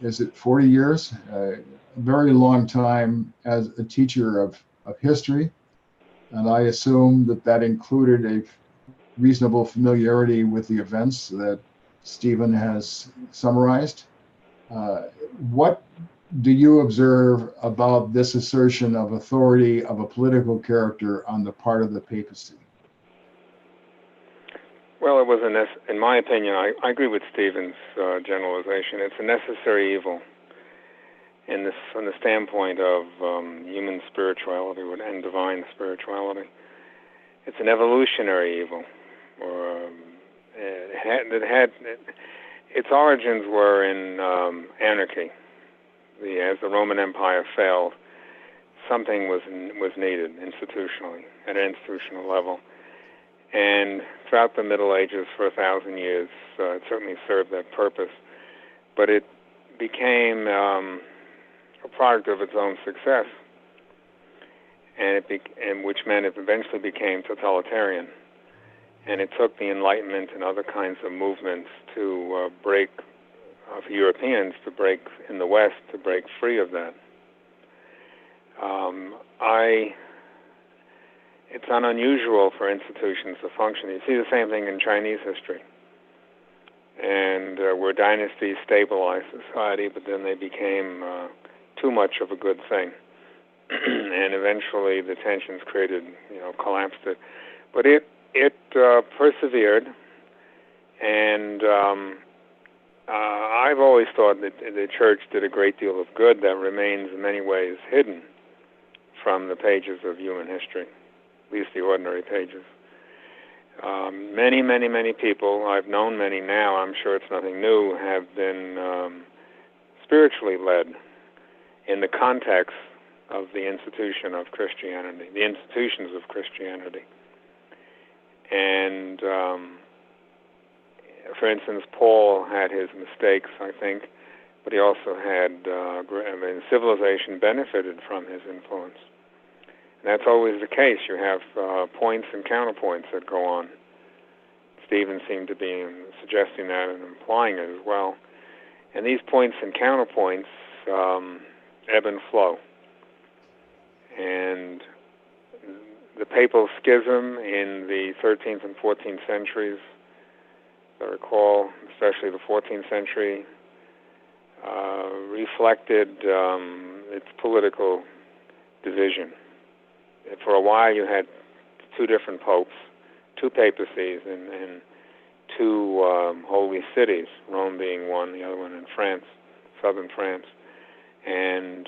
is it 40 years? A very long time as a teacher of history. And I assume that included a reasonable familiarity with the events that Stephen has summarized. What do you observe about this assertion of authority of a political character on the part of the papacy? Well, it was in my opinion, I agree with Stephen's generalization. It's a necessary evil from the standpoint of human spirituality and divine spirituality. It's an evolutionary evil, or its origins were in anarchy. As the Roman Empire failed, something was needed institutionally, at an institutional level. And throughout the Middle Ages, for 1,000 years, it certainly served that purpose. But it became a product of its own success, and which meant it eventually became totalitarian. And it took the Enlightenment and other kinds of movements to break, for Europeans to break in the West, to break free of that. It's not unusual for institutions to function. You see the same thing in Chinese history, and where dynasties stabilized society, but then they became too much of a good thing, and eventually the tensions collapsed it. But it persevered, and I've always thought that the church did a great deal of good that remains in many ways hidden from the pages of human history, at least the ordinary pages. Many, many, many people, I've known many now, I'm sure it's nothing new, have been spiritually led in the context of the institution of Christianity, the institutions of Christianity. And, for instance, Paul had his mistakes, I think, but he also had, civilization benefited from his influence. And that's always the case. You have points and counterpoints that go on. Stephen seemed to be suggesting that and implying it as well. And these points and counterpoints ebb and flow. And the papal schism in the 13th and 14th centuries, I recall, especially the 14th century, reflected its political division. For a while, you had two different popes, two papacies, and two holy cities, Rome being one, the other one in France, southern France. And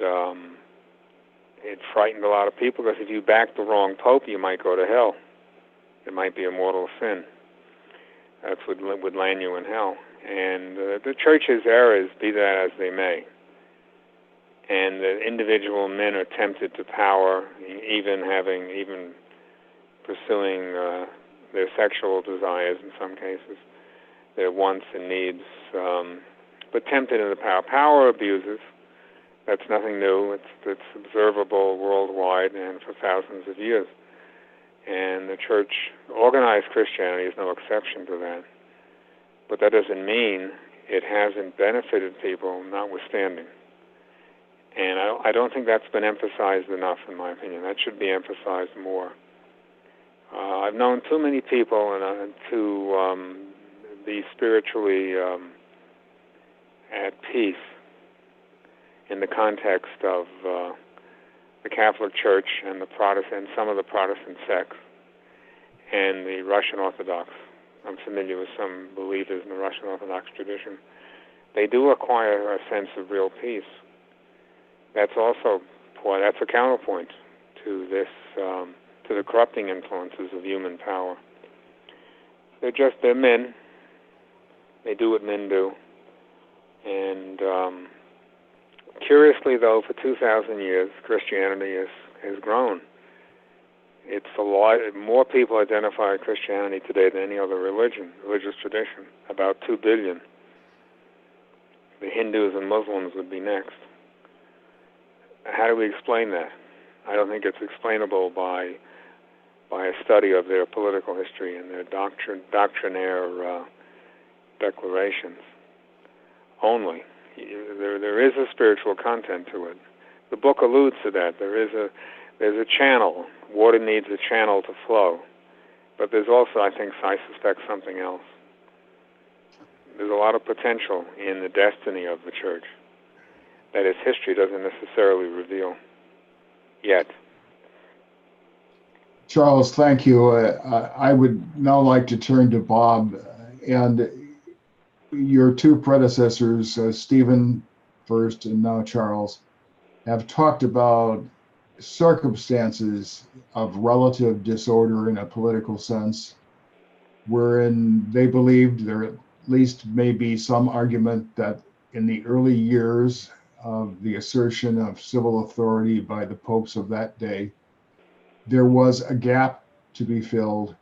it frightened a lot of people, because if you backed the wrong pope, you might go to hell. It might be a mortal sin. That's what would land you in hell. And the church's errors, be that as they may, and the individual men are tempted to power, even pursuing their sexual desires in some cases, their wants and needs, but tempted into power. Power abuses, that's nothing new. It's observable worldwide and for thousands of years. And the church, organized Christianity, is no exception to that. But that doesn't mean it hasn't benefited people, notwithstanding. And I don't think that's been emphasized enough, in my opinion. That should be emphasized more. I've known too many people to be spiritually at peace in the context of the Catholic Church and the Protestant, some of the Protestant sects, and the Russian Orthodox. I'm familiar with some believers in the Russian Orthodox tradition. They do acquire a sense of real peace. That's also that's a counterpoint to this, to the corrupting influences of human power. They're men. They do what men do. And curiously, though, for 2,000 years, Christianity has grown. It's a lot more people identify Christianity today than any other religious tradition. About 2 billion. The Hindus and Muslims would be next. How do we explain that? I don't think it's explainable by a study of their political history and their doctrinaire declarations only. There is a spiritual content to it. The book alludes to that. There's a channel. Water needs a channel to flow. But there's also, I suspect, something else. There's a lot of potential in the destiny of the church that its history doesn't necessarily reveal yet. Charles, thank you. I would now like to turn to Bob, and your two predecessors, Stephen first and now Charles, have talked about circumstances of relative disorder in a political sense, wherein they believed there at least may be some argument that in the early years of the assertion of civil authority by the popes of that day, there was a gap to be filled.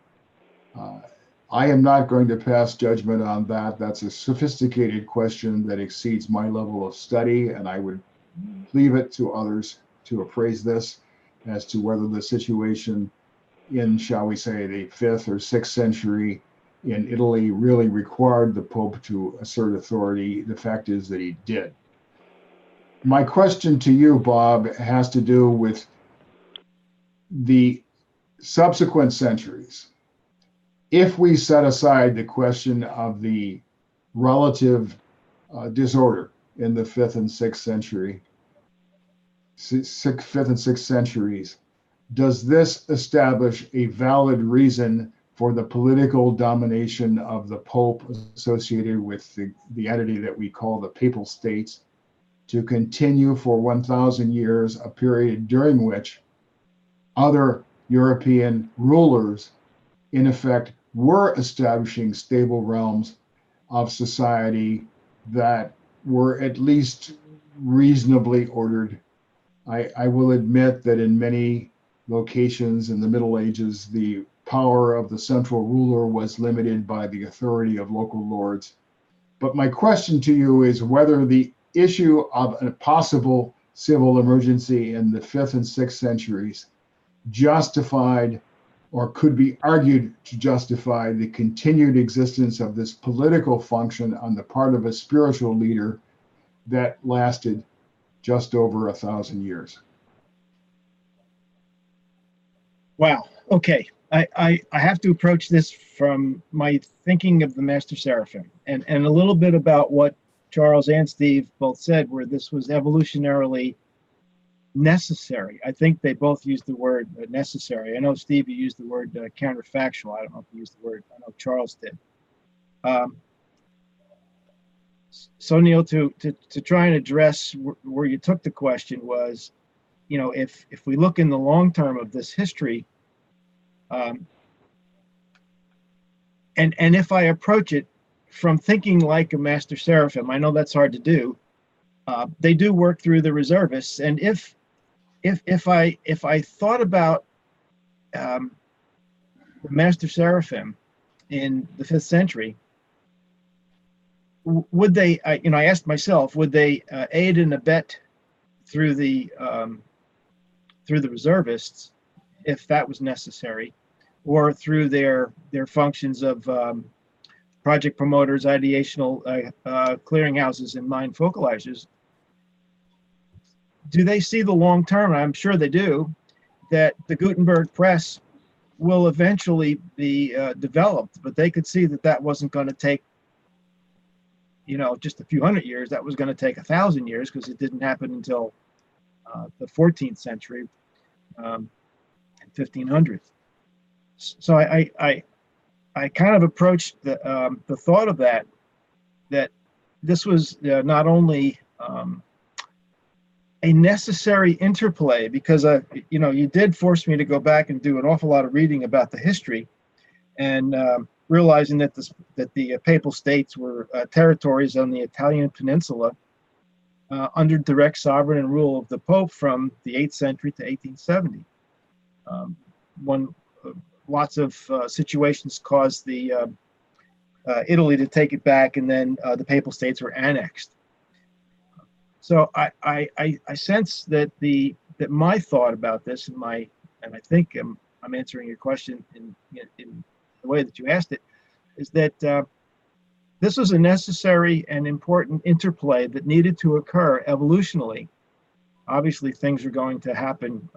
I am not going to pass judgment on that. That's a sophisticated question that exceeds my level of study, and I would leave it to others to appraise this as to whether the situation in, shall we say, the 5th or 6th century in Italy really required the Pope to assert authority. The fact is that he did. My question to you, Bob, has to do with the subsequent centuries. If we set aside the question of the relative disorder in the 5th and 6th century, 5th and 6th centuries, does this establish a valid reason for the political domination of the Pope associated with the entity that we call the Papal States to continue for 1,000 years, a period during which other European rulers, in effect, were establishing stable realms of society that were at least reasonably ordered? I will admit that in many locations in the Middle Ages, the power of the central ruler was limited by the authority of local lords. But my question to you is whether the issue of a possible civil emergency in the 5th and 6th centuries justified or could be argued to justify the continued existence of this political function on the part of a spiritual leader that lasted just over 1,000 years. Wow. Okay, I have to approach this from my thinking of the Master Seraphim and a little bit about what Charles and Steve both said, where this was evolutionarily necessary. I think they both used the word necessary. I know, Steve, you used the word counterfactual. I don't know if you used the word, I know Charles did. So Neil, to try and address where you took the question was, you know, if we look in the long term of this history, and if I approach it from thinking like a Master Seraphim, I know that's hard to do. They do work through the reservists, and if I thought about the Master Seraphim in the 5th century, would they? I asked myself, would they aid and abet through the reservists if that was necessary, or through their functions of project promoters, ideational clearinghouses, and mind focalizers? Do they see the long term? I'm sure they do, that the Gutenberg press will eventually be developed, but they could see that that wasn't going to take, just a few hundred years. That was going to take 1,000 years, because it didn't happen until the 14th century, 1500s. So I kind of approached the thought of that this was not only a necessary interplay, because you did force me to go back and do an awful lot of reading about the history, and realizing that the Papal States were territories on the Italian peninsula under direct sovereign and rule of the Pope from the 8th century to 1870. Lots of situations caused the Italy to take it back, and then the Papal States were annexed. So I sense that that my thought about this, and I think I'm answering your question in the way that you asked it, is that this was a necessary and important interplay that needed to occur evolutionally. Obviously, things are going to happen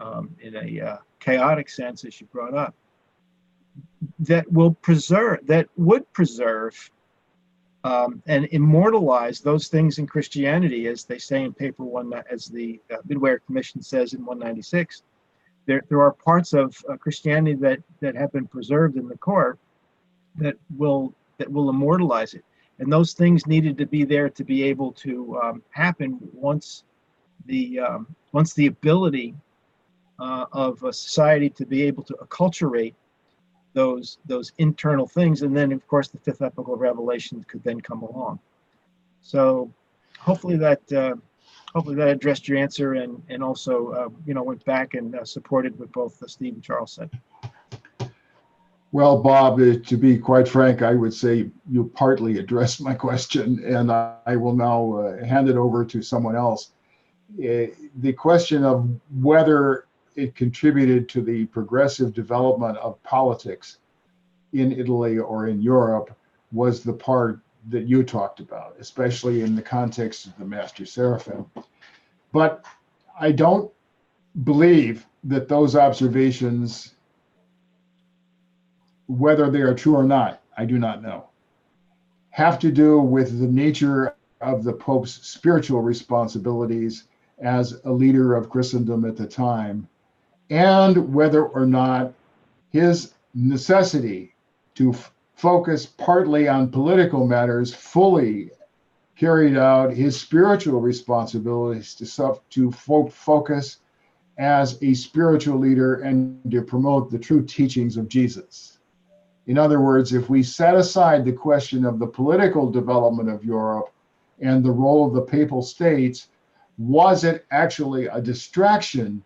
in a chaotic sense, as you brought up, that would preserve and immortalize those things in Christianity, as they say in paper one, as the Midway Commission says in 196. There are parts of Christianity that have been preserved in the core that will immortalize it, and those things needed to be there to be able to happen once the ability of a society to be able to acculturate those internal things, and then of course the 5th epoch of Revelation could then come along. So hopefully that addressed your answer, and also went back and supported what both Steve and Charles said. Well, Bob, to be quite frank, I would say you partly addressed my question, and I will now hand it over to someone else. The question of whether it contributed to the progressive development of politics in Italy or in Europe was the part that you talked about, especially in the context of the Master Seraphim. But I don't believe that those observations, whether they are true or not, I do not know, have to do with the nature of the Pope's spiritual responsibilities as a leader of Christendom at the time, and whether or not his necessity to focus partly on political matters fully carried out his spiritual responsibilities to focus as a spiritual leader and to promote the true teachings of Jesus. In other words, if we set aside the question of the political development of Europe and the role of the Papal States, was it actually a distraction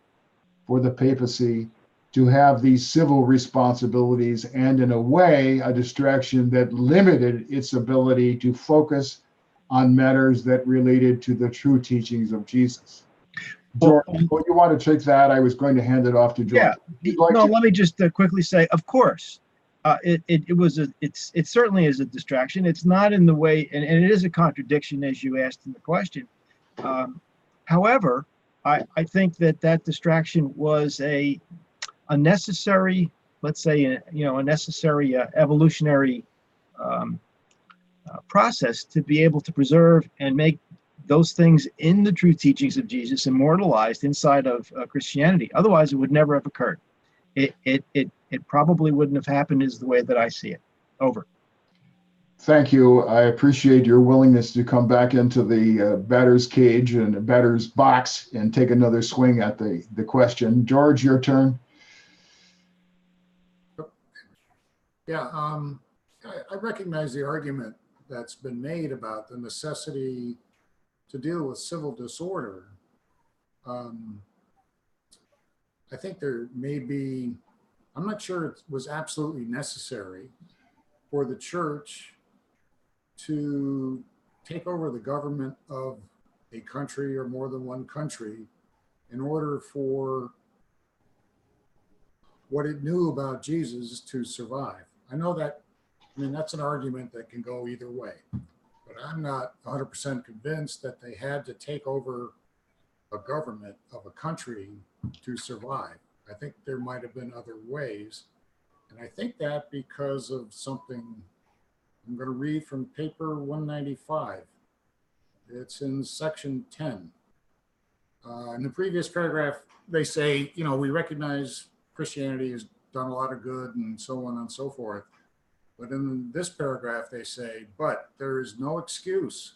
for the papacy to have these civil responsibilities, and in a way, a distraction that limited its ability to focus on matters that related to the true teachings of Jesus? George, you want to take that? I was going to hand it off to George. Yeah, let me just quickly say, of course, it certainly is a distraction. It's not in the way, and it is a contradiction, as you asked in the question. However, I think that distraction was a necessary let's say, a necessary evolutionary process to be able to preserve and make those things in the true teachings of Jesus immortalized inside of Christianity. Otherwise, it would never have occurred. It probably wouldn't have happened, is the way that I see it. Over. Thank you. I appreciate your willingness to come back into the batter's cage and the batter's box and take another swing at the question. George, your turn. Yeah, I recognize the argument that's been made about the necessity to deal with civil disorder. I think there may be, I'm not sure it was absolutely necessary for the church to take over the government of a country or more than one country in order for what it knew about Jesus to survive. I know that, that's an argument that can go either way, but I'm not 100% convinced that they had to take over a government of a country to survive. I think there might have been other ways. And I think that because of something I'm going to read from paper 195. It's in section 10. In the previous paragraph, they say, we recognize Christianity has done a lot of good and so on and so forth. But in this paragraph, they say, but there is no excuse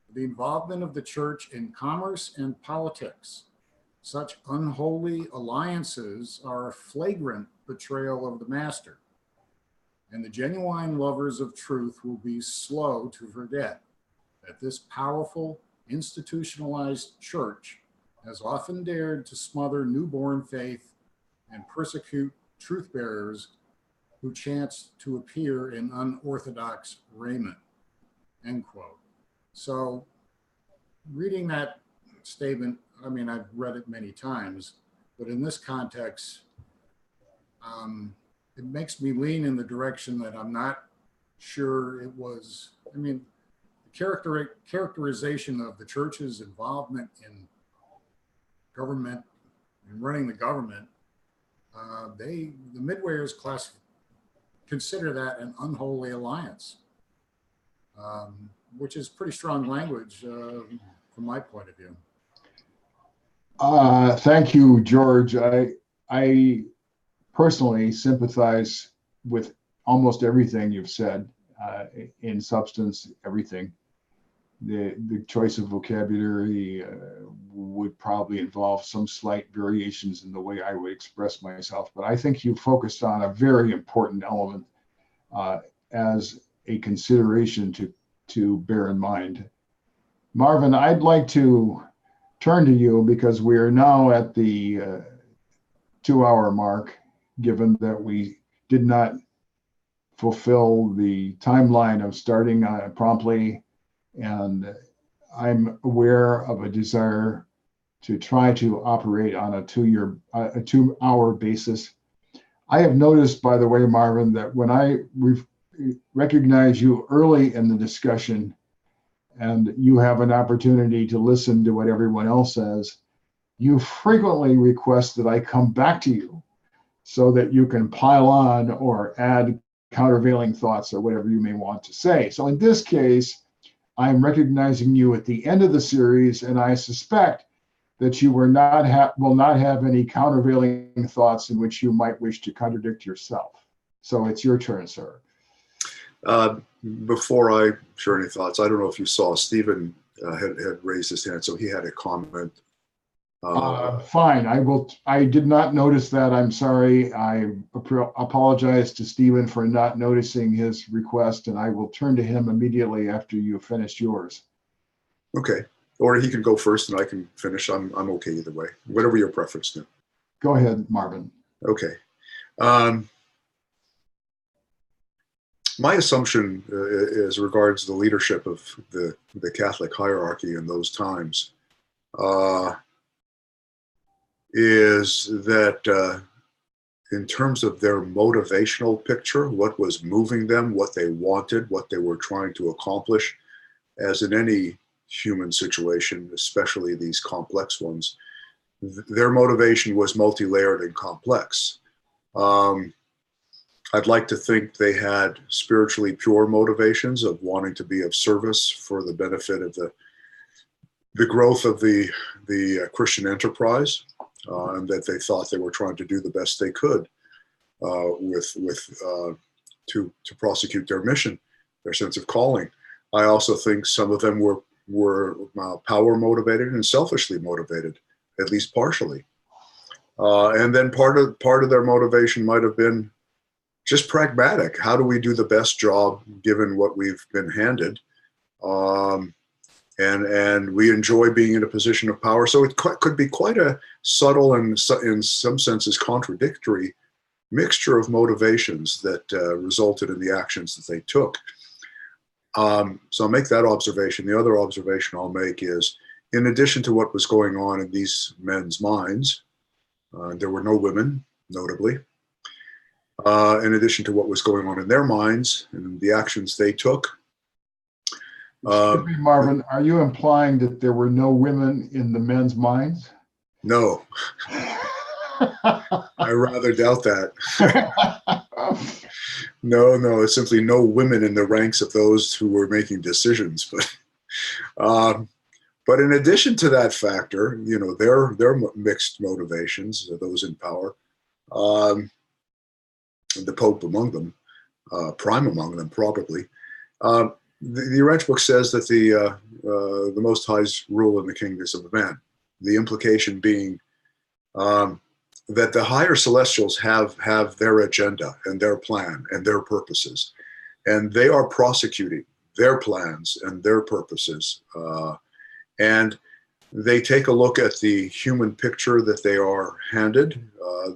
for the involvement of the church in commerce and politics. Such unholy alliances are a flagrant betrayal of the master. And the genuine lovers of truth will be slow to forget that this powerful, institutionalized church has often dared to smother newborn faith and persecute truth bearers who chance to appear in unorthodox raiment, end quote. So reading that statement, I've read it many times, but in this context, it makes me lean in the direction that I'm not sure it was. The characterization of the church's involvement in government and running the government, the Midwayers consider that an unholy alliance, which is pretty strong language from my point of view. Thank you, George. I personally sympathize with almost everything you've said. In substance, everything. The choice of vocabulary would probably involve some slight variations in the way I would express myself, but I think you focused on a very important element as a consideration to bear in mind. Marvin, I'd like to turn to you because we are now at the 2-hour mark, given that we did not fulfill the timeline of starting promptly. And I'm aware of a desire to try to operate on a 2-hour basis. I have noticed, by the way, Marvin, that when I recognize you early in the discussion and you have an opportunity to listen to what everyone else says, you frequently request that I come back to you so that you can pile on or add countervailing thoughts or whatever you may want to say. So in this case, I'm recognizing you at the end of the series, and I suspect that you will not have any countervailing thoughts in which you might wish to contradict yourself. So it's your turn, sir. Before I share any thoughts, I don't know if you saw Stephen had raised his hand, so he had a comment. Fine. I did not notice that. I'm sorry. I apologize to Stephen for not noticing his request, and I will turn to him immediately after you finish yours. Okay. Or he can go first and I can finish. I'm okay either way. Whatever your preference to. Go ahead, Marvin. Okay. My assumption as regards the leadership of the Catholic hierarchy in those times is that in terms of their motivational picture, what was moving them, what they wanted, what they were trying to accomplish, as in any human situation, especially these complex ones, their motivation was multi-layered and complex. I'd like to think they had spiritually pure motivations of wanting to be of service for the benefit of the growth of the Christian enterprise, and that they thought they were trying to do the best they could to prosecute their mission, their sense of calling. I also think some of them were power motivated and selfishly motivated, at least partially. And then part of their motivation might have been just pragmatic. How do we do the best job given what we've been handed? And we enjoy being in a position of power. So it could be quite a subtle and in some senses contradictory mixture of motivations that resulted in the actions that they took. So I'll make that observation. The other observation I'll make is, in addition to what was going on in these men's minds, there were no women, notably. In addition to what was going on in their minds and the actions they took. Excuse me, Marvin, are you implying that there were no women in the men's minds? No. I rather doubt that. No, it's simply no women in the ranks of those who were making decisions. But in addition to that factor, their mixed motivations, those in power, the Pope among them, prime among them probably. The Orange Book says that the Most High's rule in the kingdoms of man. The implication being that the higher celestials have their agenda and their plan and their purposes, and they are prosecuting their plans and their purposes. And they take a look at the human picture that they are handed,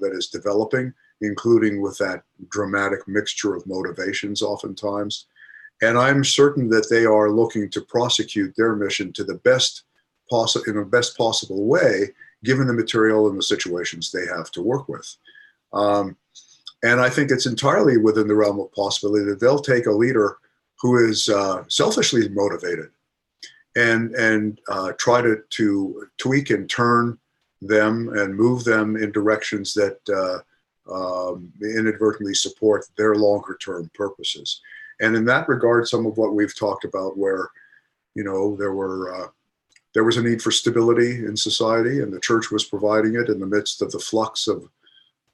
that is developing, including with that dramatic mixture of motivations oftentimes. And I'm certain that they are looking to prosecute their mission to the best possible way, given the material and the situations they have to work with. And I think it's entirely within the realm of possibility that they'll take a leader who is selfishly motivated and try to tweak and turn them and move them in directions that inadvertently support their longer term purposes. And in that regard, some of what we've talked about, where there was a need for stability in society, and the church was providing it in the midst of the flux of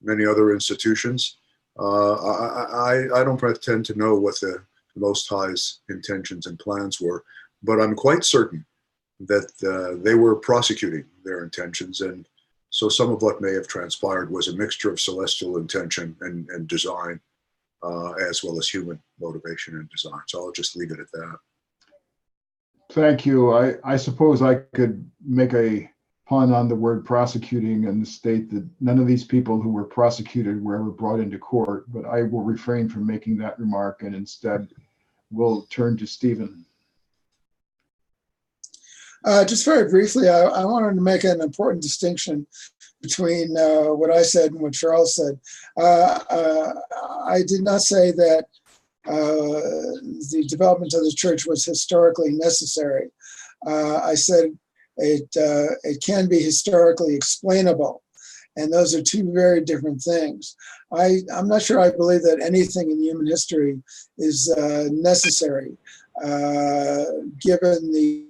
many other institutions. I don't pretend to know what the Most High's intentions and plans were, but I'm quite certain that they were prosecuting their intentions. And so some of what may have transpired was a mixture of celestial intention and design, as well as human motivation and design. So I'll just leave it at that. Thank you. I suppose I could make a pun on the word prosecuting and state that none of these people who were prosecuted were ever brought into court, but I will refrain from making that remark and instead will turn to Stephen. Just very briefly, I wanted to make an important distinction between what I said and what Charles said. I did not say that the development of the church was historically necessary. I said it can be historically explainable, and those are two very different things. I'm not sure I believe that anything in human history is necessary, given the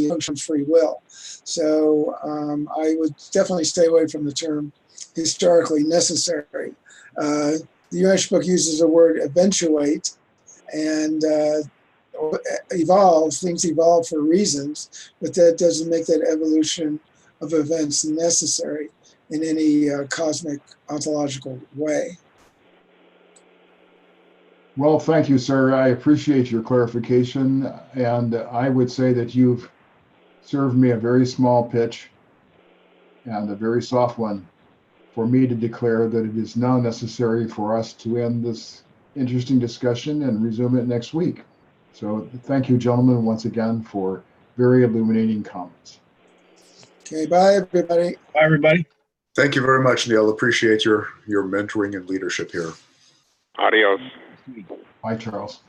function of free will. So I would definitely stay away from the term historically necessary. The Orange Book uses the word eventuate, and evolve. Things evolve for reasons, but that doesn't make that evolution of events necessary in any cosmic ontological way. Well, thank you, sir. I appreciate your clarification, and I would say that you've served me a very small pitch and a very soft one for me to declare that it is now necessary for us to end this interesting discussion and resume it next week. So thank you, gentlemen, once again for very illuminating comments. Okay, bye, everybody. Bye, everybody. Thank you very much, Neil. Appreciate your mentoring and leadership here. Adios. Bye, Charles.